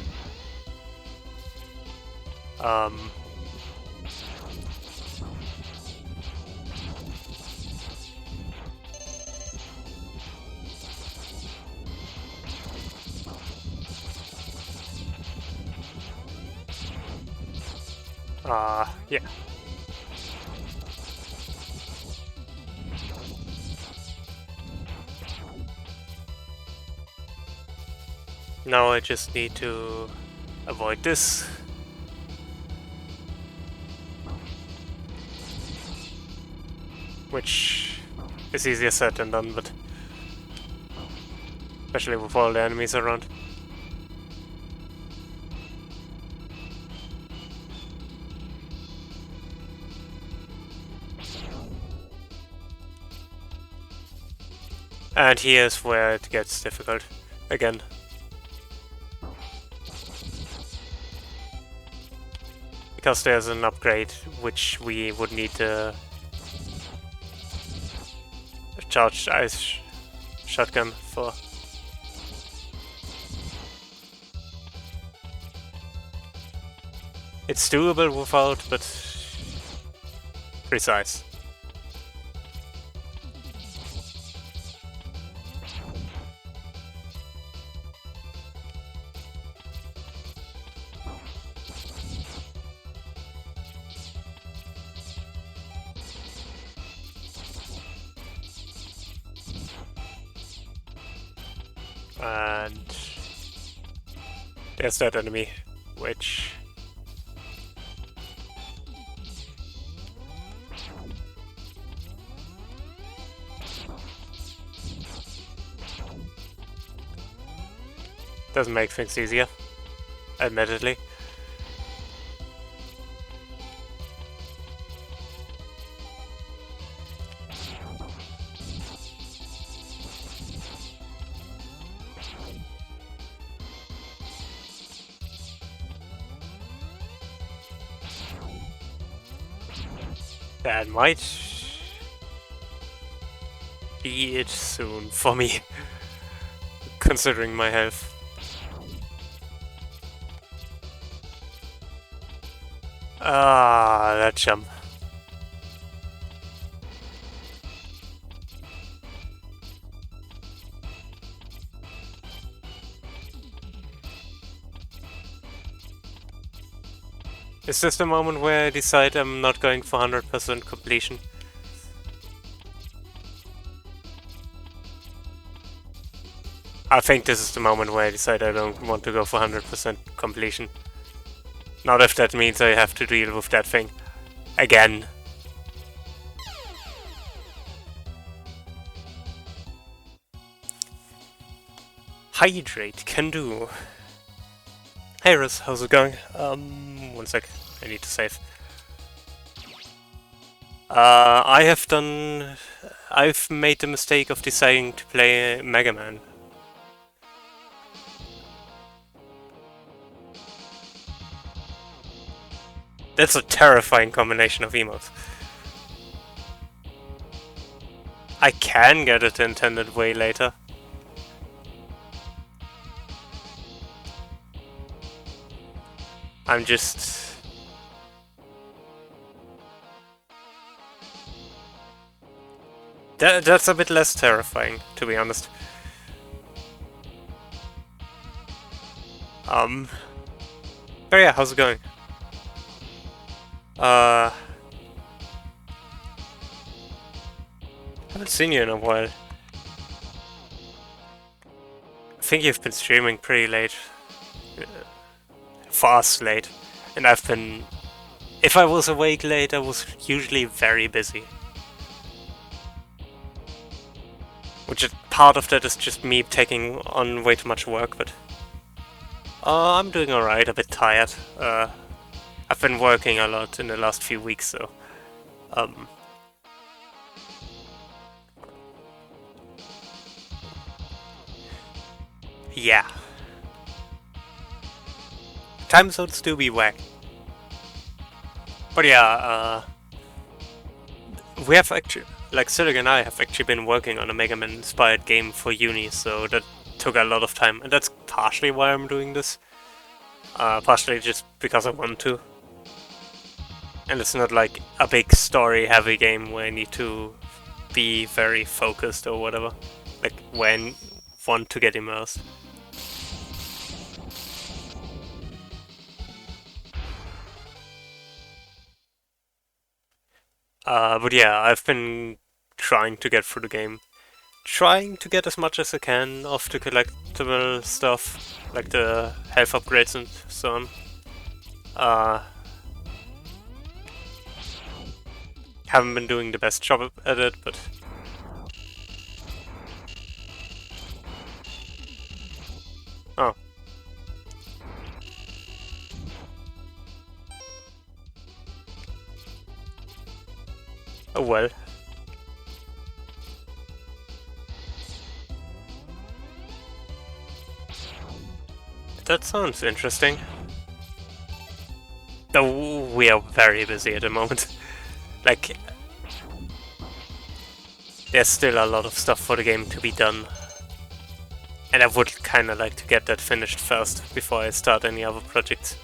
Yeah. Now I just need to avoid this. Which is easier said than done, but especially with all the enemies around. And here's where it gets difficult again. Because there's an upgrade which we would need to charge ice shotgun for. It's doable without, but precise. And there's that enemy, which doesn't make things easier, admittedly. That might be it soon for me, considering my health. Ah, that jump. Is this the moment where I decide I'm not going for 100% completion? I think this is the moment where I decide I don't want to go for 100% completion. Not if that means I have to deal with that thing again. Hydrate can do. Hey Riz, how's it going? One sec, I need to save. I've made the mistake of deciding to play Mega Man. That's a terrifying combination of emotes. I can get it the intended way later. I'm just... That's a bit less terrifying, to be honest. But yeah, how's it going? Haven't seen you in a while. I think you've been streaming pretty late. Fast late. And I've been... If I was awake late, I was usually very busy. Which is, part of that is just me taking on way too much work, but... I'm doing alright, a bit tired. I've been working a lot in the last few weeks, so... Yeah. Time zones do be whack. But yeah, we have actually... Like, Sillig and I have actually been working on a Mega Man inspired game for uni, so that took a lot of time, and that's partially why I'm doing this. Partially just because I want to. And it's not like a big story heavy game where I need to be very focused or whatever. Like, when want to get immersed. But yeah, I've been trying to get through the game. Trying to get as much as I can of the collectible stuff, like the health upgrades and so on. Uh, haven't been doing the best job at it, but oh, oh well. That sounds interesting. Though we are very busy at the moment. Like, there's still a lot of stuff for the game to be done. And I would kinda like to get that finished first before I start any other projects.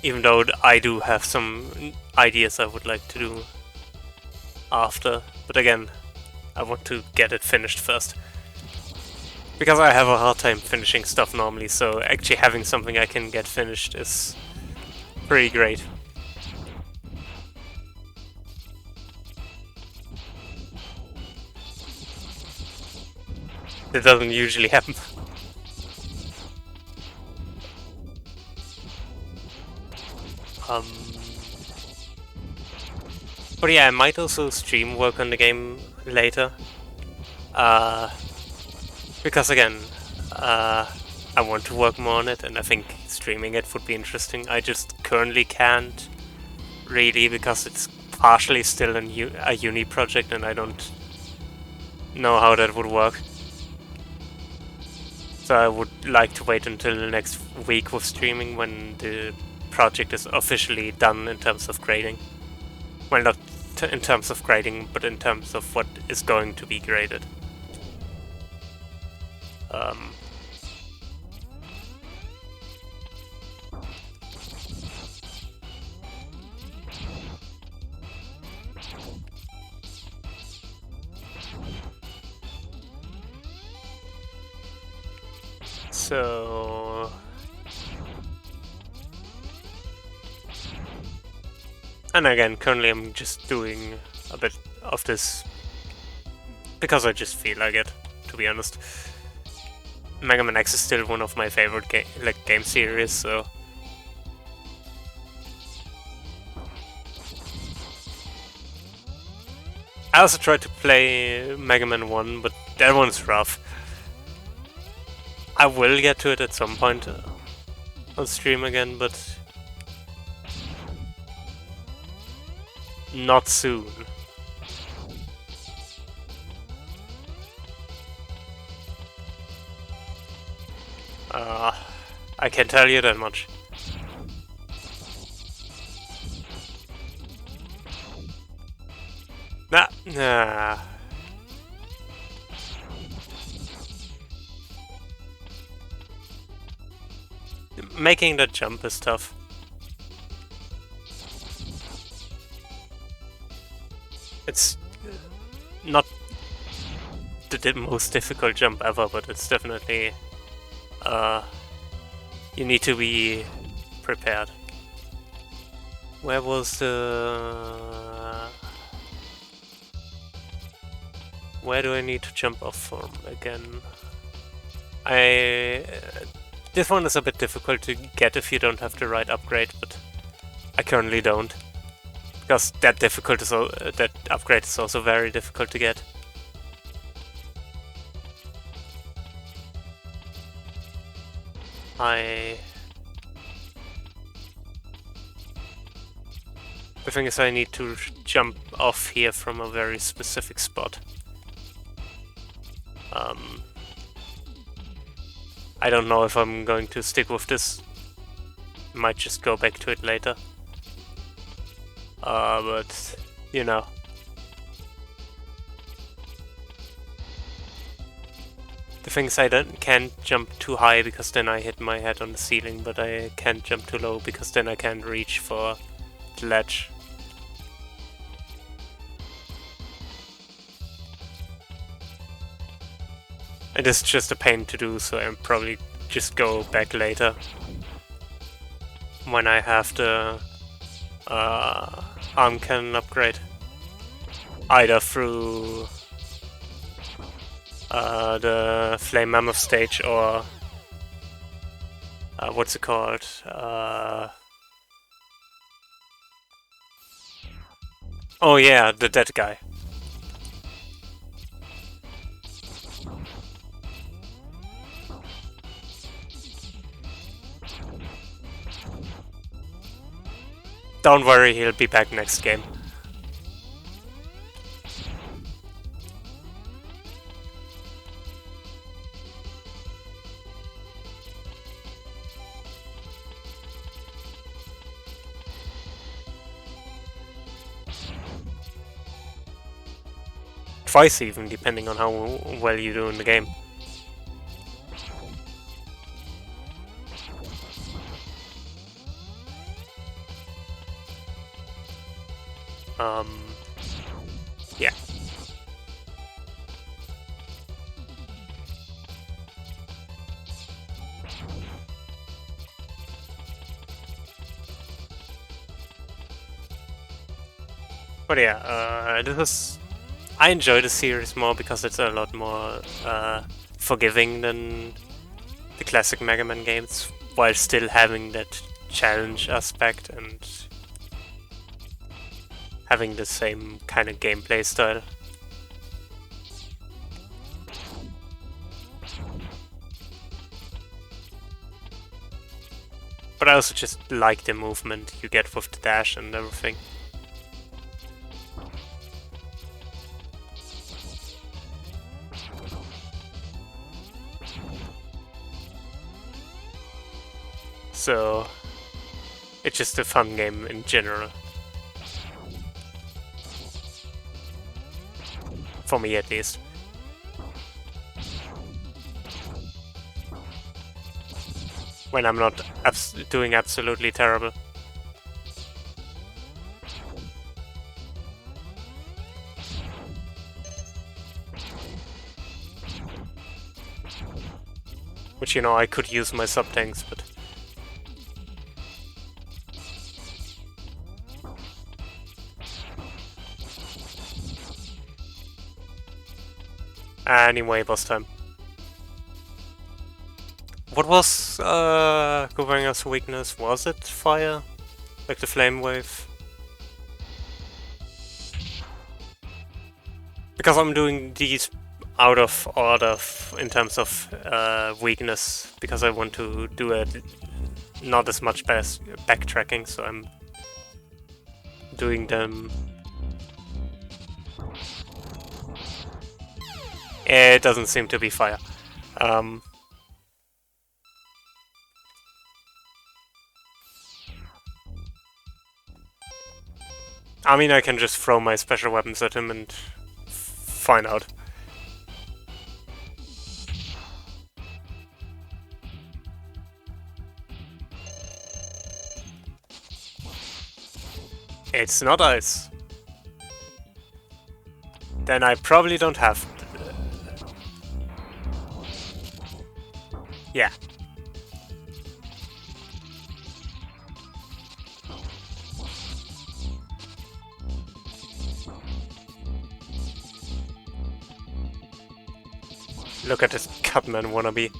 Even though I do have some ideas I would like to do after. But again, I want to get it finished first. Because I have a hard time finishing stuff normally, so actually having something I can get finished is pretty great. It doesn't usually happen. um, but yeah, I might also stream work on the game later. Because again, I want to work more on it, and I think streaming it would be interesting. I just currently can't really because it's partially still a uni project, and I don't know how that would work. So I would like to wait until the next week with streaming when the project is officially done in terms of grading. Well, not in terms of grading, but in terms of what is going to be graded. So... And again, currently I'm just doing a bit of this because I just feel like it, to be honest. Mega Man X is still one of my favorite game series, so... I also tried to play Mega Man 1, but that one's rough. I will get to it at some point on stream again, but not soon. I can tell you that much. Nah. Making that jump is tough. It's not the most difficult jump ever, but it's definitely... you need to be prepared. Where was the... Where do I need to jump off from again? This one is a bit difficult to get if you don't have the right upgrade, but I currently don't. Because that upgrade is also very difficult to get. The thing is, I need to jump off here from a very specific spot. I don't know if I'm going to stick with this. Might just go back to it later. But, you know. The thing is, I can't jump too high because then I hit my head on the ceiling, but I can't jump too low because then I can't reach for the ledge. It is just a pain to do, so I'll probably just go back later. when I have the arm cannon upgrade. Either through the Flame Mammoth stage or what's it called? Oh yeah, the dead guy. Don't worry, he'll be back next game. Twice even, depending on how well you do in the game. Yeah. But yeah, this is... I enjoy the series more because it's a lot more forgiving than the classic Mega Man games, while still having that challenge aspect and having the same kind of gameplay style. But I also just like the movement you get with the dash and everything. So, it's just a fun game in general. For me at least. When I'm not doing absolutely terrible. Which, you know, I could use my sub-tanks, but... Anyway, boss time. What was Governor's weakness? Was it fire? Like the flame wave? Because I'm doing these out of order in terms of weakness, because I want to do it not as much backtracking, so I'm doing them... It doesn't seem to be fire. I mean, I can just throw my special weapons at him and find out. It's not ice. Then I probably don't have... Yeah. Look at this Cutman wannabe.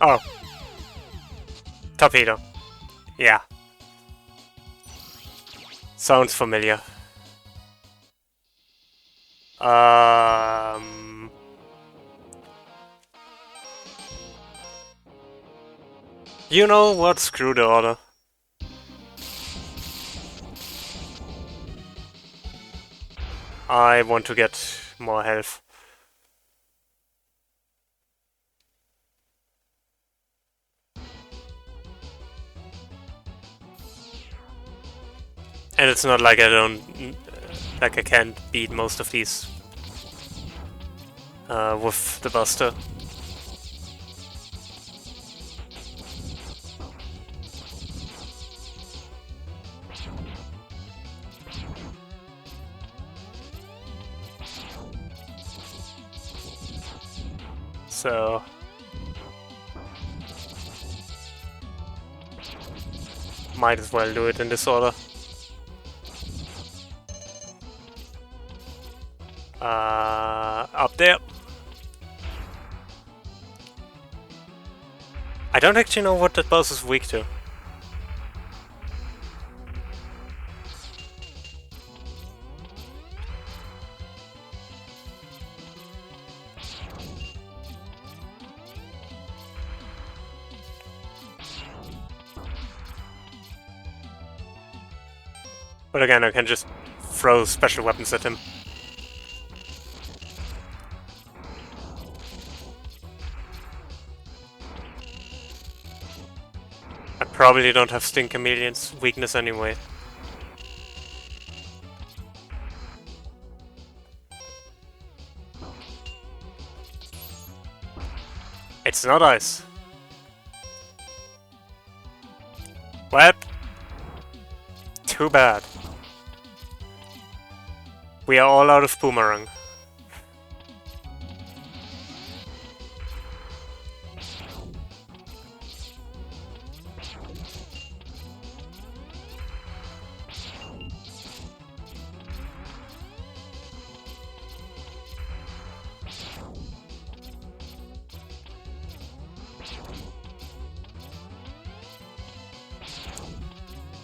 Oh. Torpedo. Yeah. Sounds familiar. You know what? Screw the order. I want to get more health. And it's not like I don't... like I can't beat most of these with the Buster. So might as well do it in this order. Up there. I don't actually know what that boss is weak to. But again, I can just throw special weapons at him. I probably don't have Sting Chameleon's weakness anyway. It's not ice. What? Too bad. We are all out of Boomerang.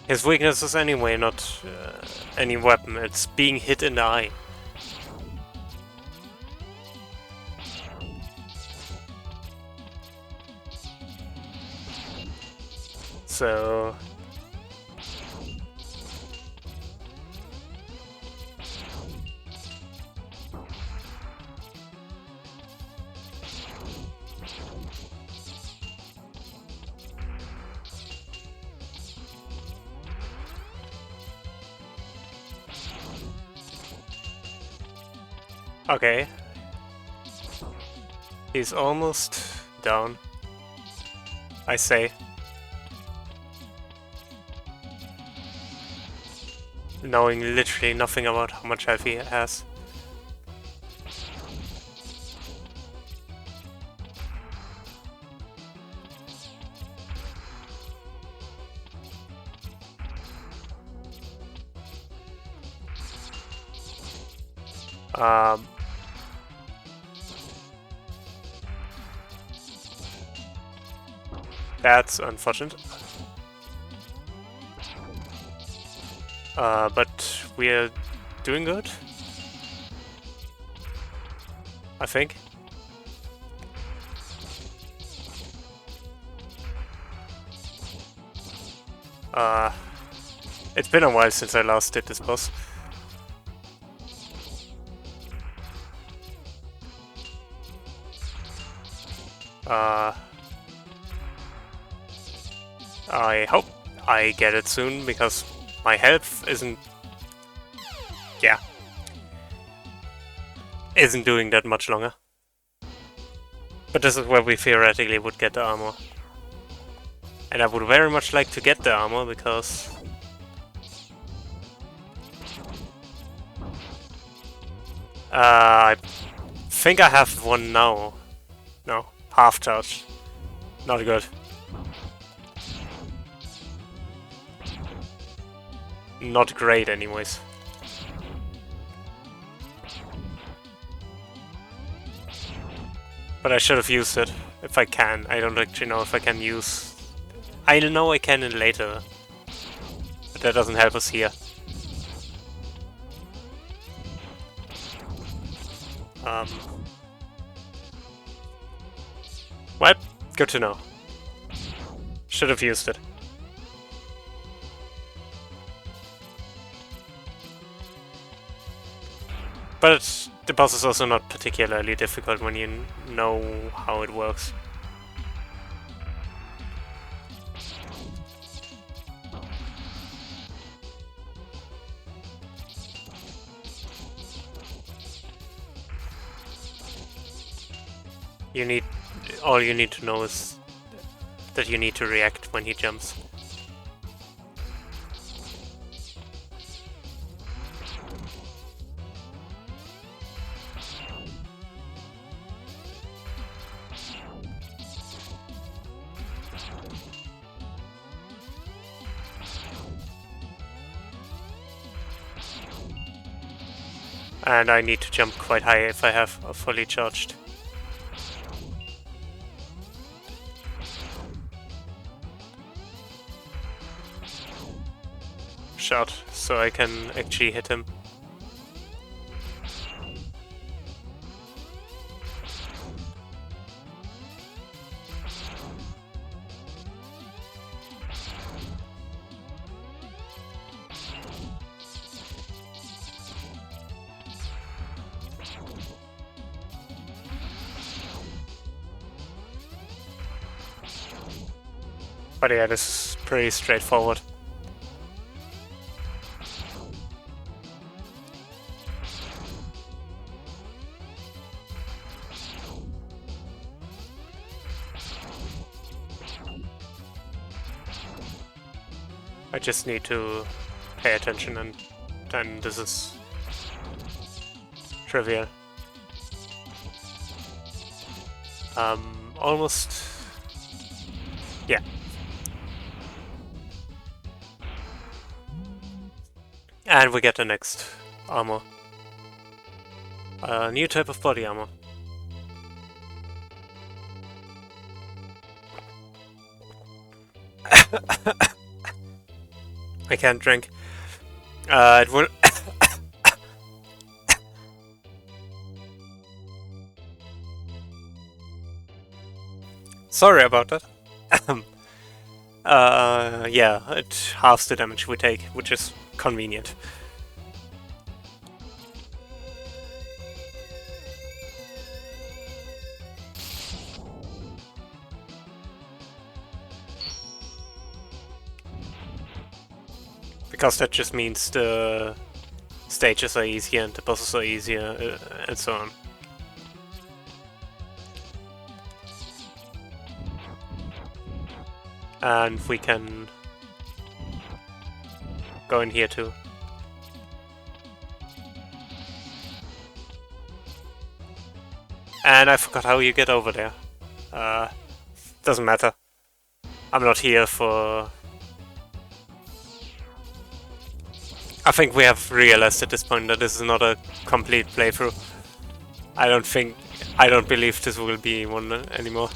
His weakness is anyway not any weapon, it's being hit in the eye. So okay. He's almost down, I say. Knowing literally nothing about how much health he has. That's unfortunate. But we're doing good, I think. It's been a while since I last did this boss. I hope I get it soon, because my health isn't doing that much longer. But this is where we theoretically would get the armor. And I would very much like to get the armor, because I think I have one now. No, half charge. Not good. Not great anyways. But I should have used it, if I can. I don't actually know if I can use... I know I can in later, but that doesn't help us here. Well, good to know. Should have used it. But the boss is also not particularly difficult when you know how it works. All you need to know is that you need to react when he jumps. And I need to jump quite high if I have a fully charged shot, so I can actually hit him. But yeah, this is pretty straightforward. I just need to pay attention, and then this is trivial. Almost... yeah. And we get the next armor. A new type of body armor. I can't drink. It will... Sorry about that. Yeah, it halves the damage we take, which is convenient. Because that just means the stages are easier and the bosses are easier, and so on. And we can go in here too. And I forgot how you get over there. Doesn't matter. I'm not here for... I think we have realized at this point that this is not a complete playthrough. I don't believe this will be one anymore.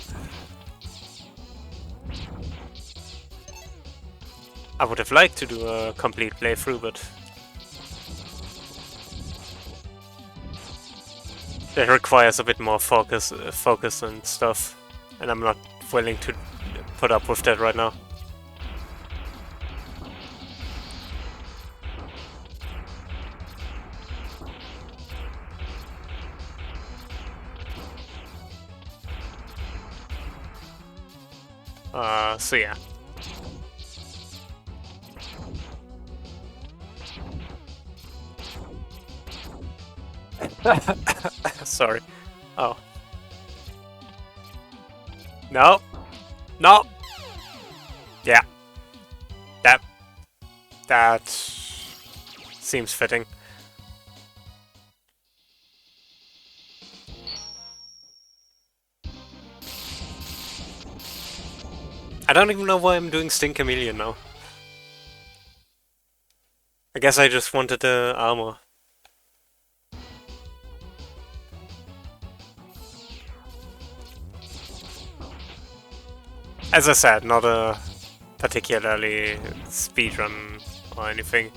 I would have liked to do a complete playthrough, but that requires a bit more focus and stuff, and I'm not willing to put up with that right now. So yeah. Sorry. Oh. No. No. Yeah. That seems fitting. I don't even know why I'm doing Sting Chameleon now. I guess I just wanted the armor. As I said, not a particularly speedrun or anything.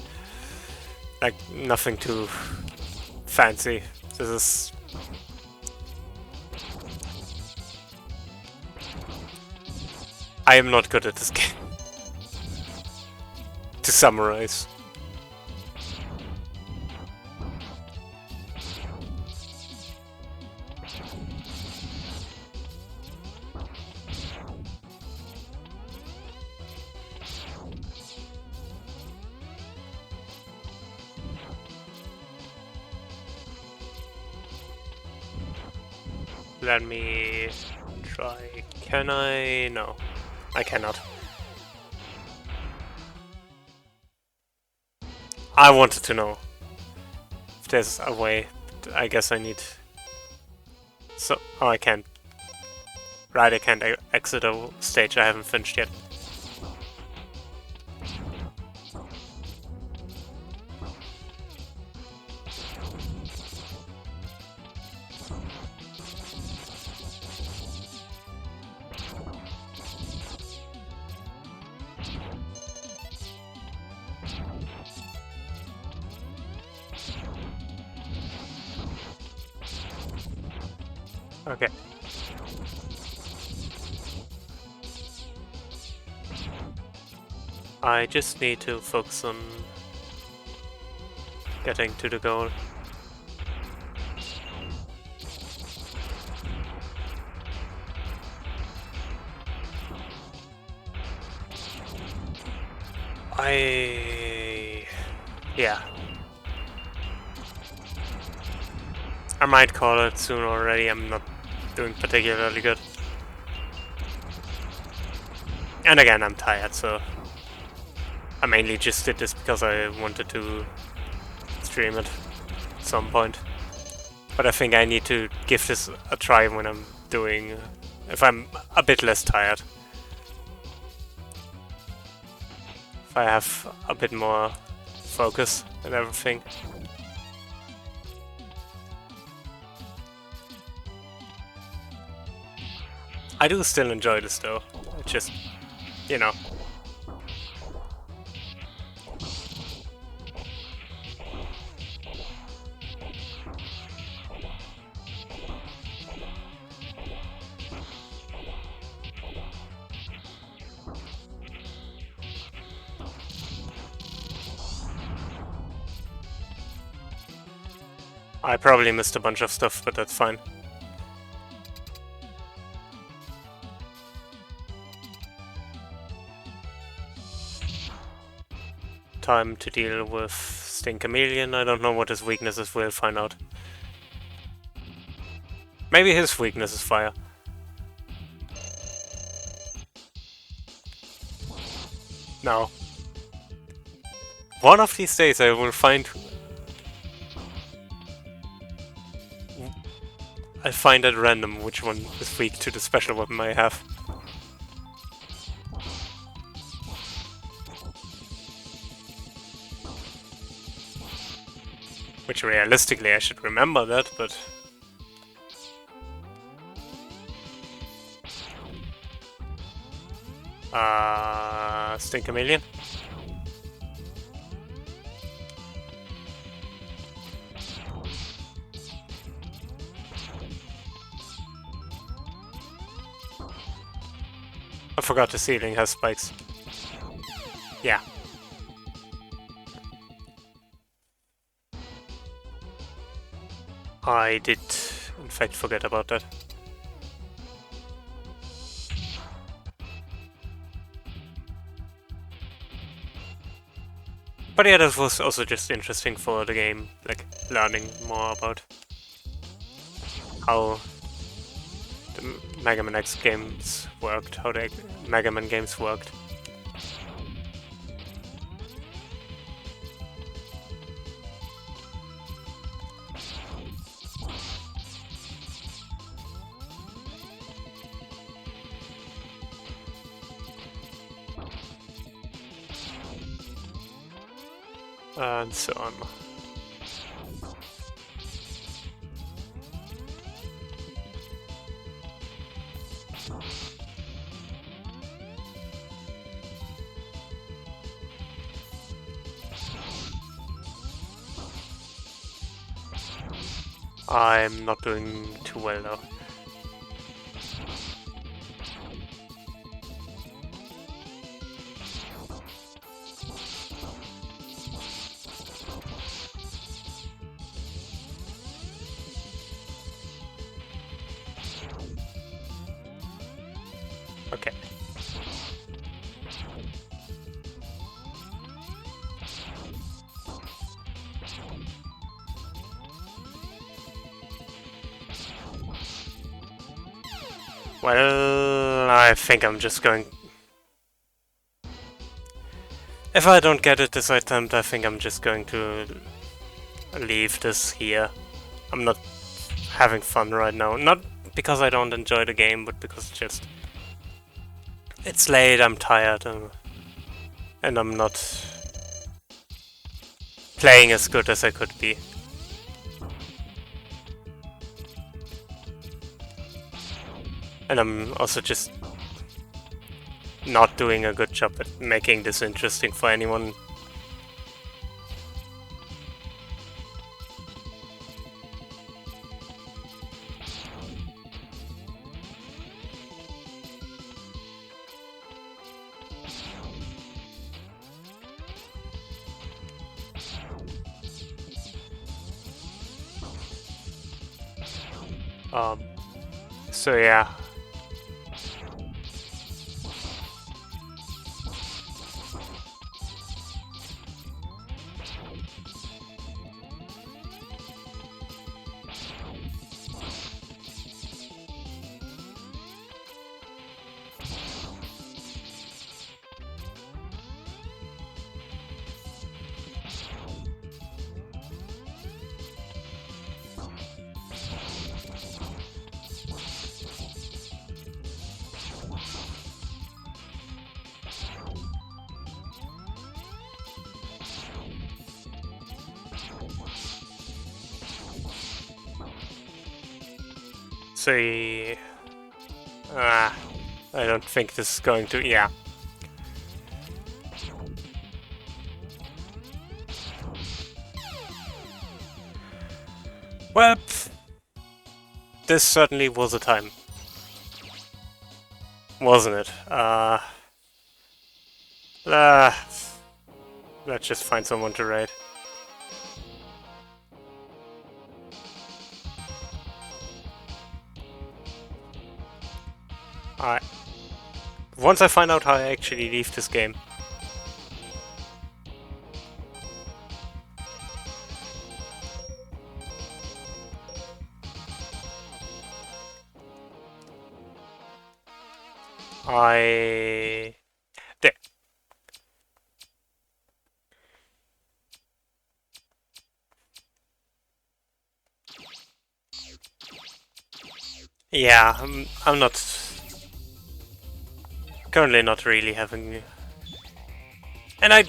Like, nothing too fancy. This is... I am not good at this game. To summarize. Let me try. Can I? No, I cannot. I wanted to know if there's a way. I guess I need... So, oh, I can't. Right, I can't exit a stage I haven't finished yet. Okay. I just need to focus on getting to the goal. Yeah. I might call it soon already, I'm not doing particularly good. And again, I'm tired, so I mainly just did this because I wanted to stream it at some point. But I think I need to give this a try when I'm doing... if I'm a bit less tired. If I have a bit more focus and everything. I do still enjoy this though, it's just, you know. I probably missed a bunch of stuff, but that's fine. Time to deal with Sting Chameleon. I don't know what his weakness is, we'll find out. Maybe his weakness is fire. No. One of these days I will find... I'll find at random which one is weak to the special weapon I have. Which realistically I should remember that, but... Sting Chameleon? I forgot the ceiling has spikes. Yeah. I did, in fact, forget about that. But yeah, that was also just interesting for the game, like, learning more about how the Mega Man X games worked, how the Mega Man games worked. And so on. I'm not doing too well though. Okay. Well, I think I'm just going... If I don't get it this attempt, I think I'm just going to leave this here. I'm not having fun right now. Not because I don't enjoy the game, but because just... It's late, I'm tired, and I'm not playing as good as I could be. And I'm also just not doing a good job at making this interesting for anyone. Um, so yeah. So ah, I don't think this is going to. Yeah. Well, this certainly was a time, wasn't it? Uh, let's just find someone to raid. Alright. Once I find out how I actually leave this game. I... There. Yeah, I'm not... Currently not really having... And I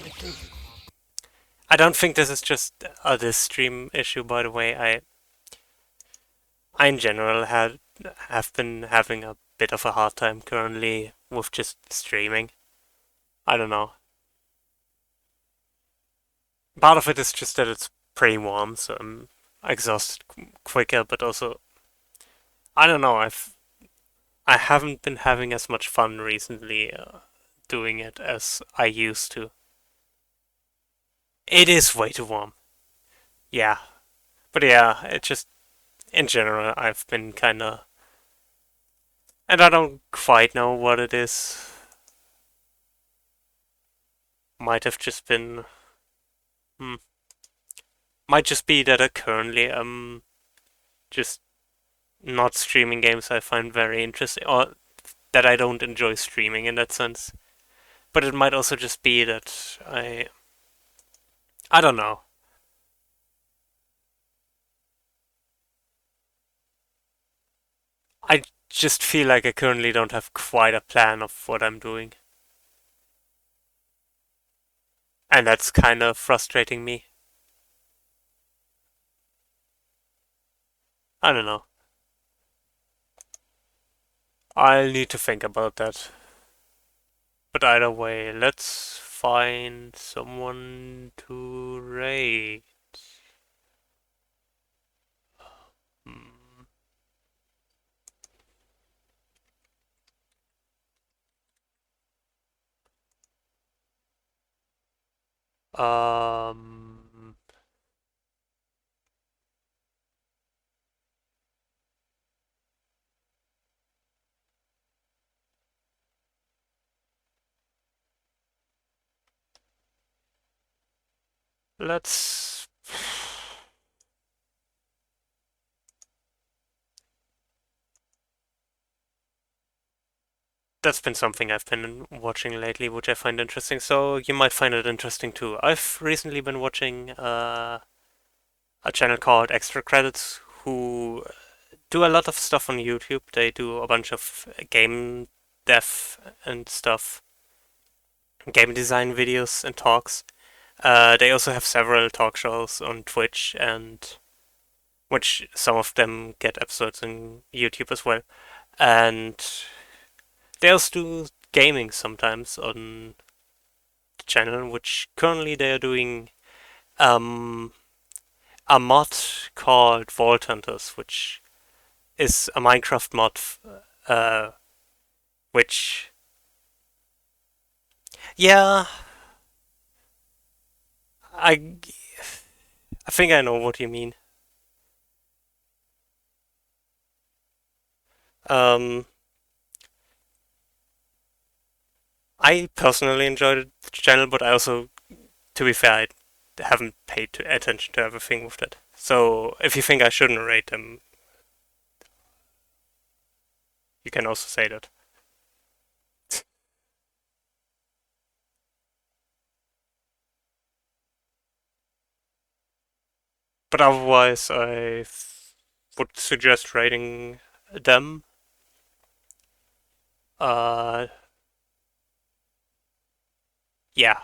don't think this is just a this stream issue, by the way. I in general have been having a bit of a hard time currently with just streaming. I don't know. Part of it is just that it's pretty warm, so I'm exhausted quicker, but also I don't know. I haven't been having as much fun recently doing it as I used to. It is way too warm. Yeah, but yeah, it just in general I've been kind of, and I don't quite know what it is. Might have just been, hmm, might just be that I currently just not streaming games I find very interesting, or that I don't enjoy streaming in that sense. But it might also just be that I don't know. I just feel like I currently don't have quite a plan of what I'm doing. And that's kind of frustrating me. I don't know. I'll need to think about that. But either way, let's find someone to raid. Hmm. Um, let's. That's been something I've been watching lately, which I find interesting. So you might find it interesting too. I've recently been watching a channel called Extra Credits, who do a lot of stuff on YouTube. They do a bunch of game dev and stuff, game design videos and talks. They also have several talk shows on Twitch, and which some of them get episodes on YouTube as well. and they also do gaming sometimes on the channel, which currently they are doing um, a mod called Vault Hunters, which is a Minecraft mod, uh, which, yeah, I, I think I know what you mean. Um, I personally enjoyed the channel, but I also, to be fair, I haven't paid attention to everything with it. So if you think I shouldn't rate them, you can also say that. But otherwise, would suggest rating them. Uh, yeah.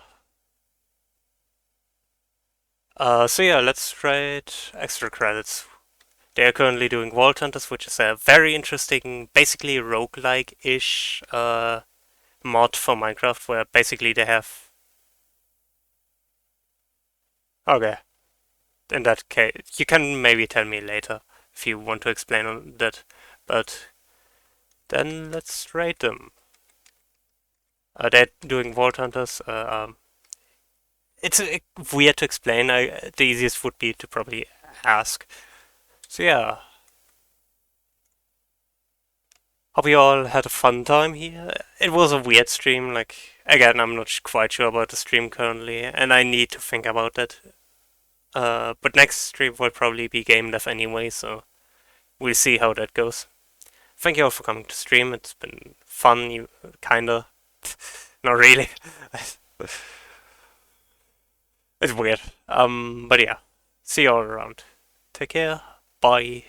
So yeah, let's rate extra credits. They are currently doing Vault Hunters, which is a very interesting, basically roguelike-ish mod for Minecraft, where basically they have. Okay, in that case, you can maybe tell me later if you want to explain on that. But then let's rate them. They're doing Vault Hunters. It's weird to explain. The easiest would be to probably ask. So yeah, hope you all had a fun time here. It was a weird stream. Like again, I'm not quite sure about the stream currently, and I need to think about that. But next stream will probably be game dev anyway, so we'll see how that goes. Thank you all for coming to stream. It's been fun. You kinda, not really. It's weird. But yeah, see you all around. Take care. Bye.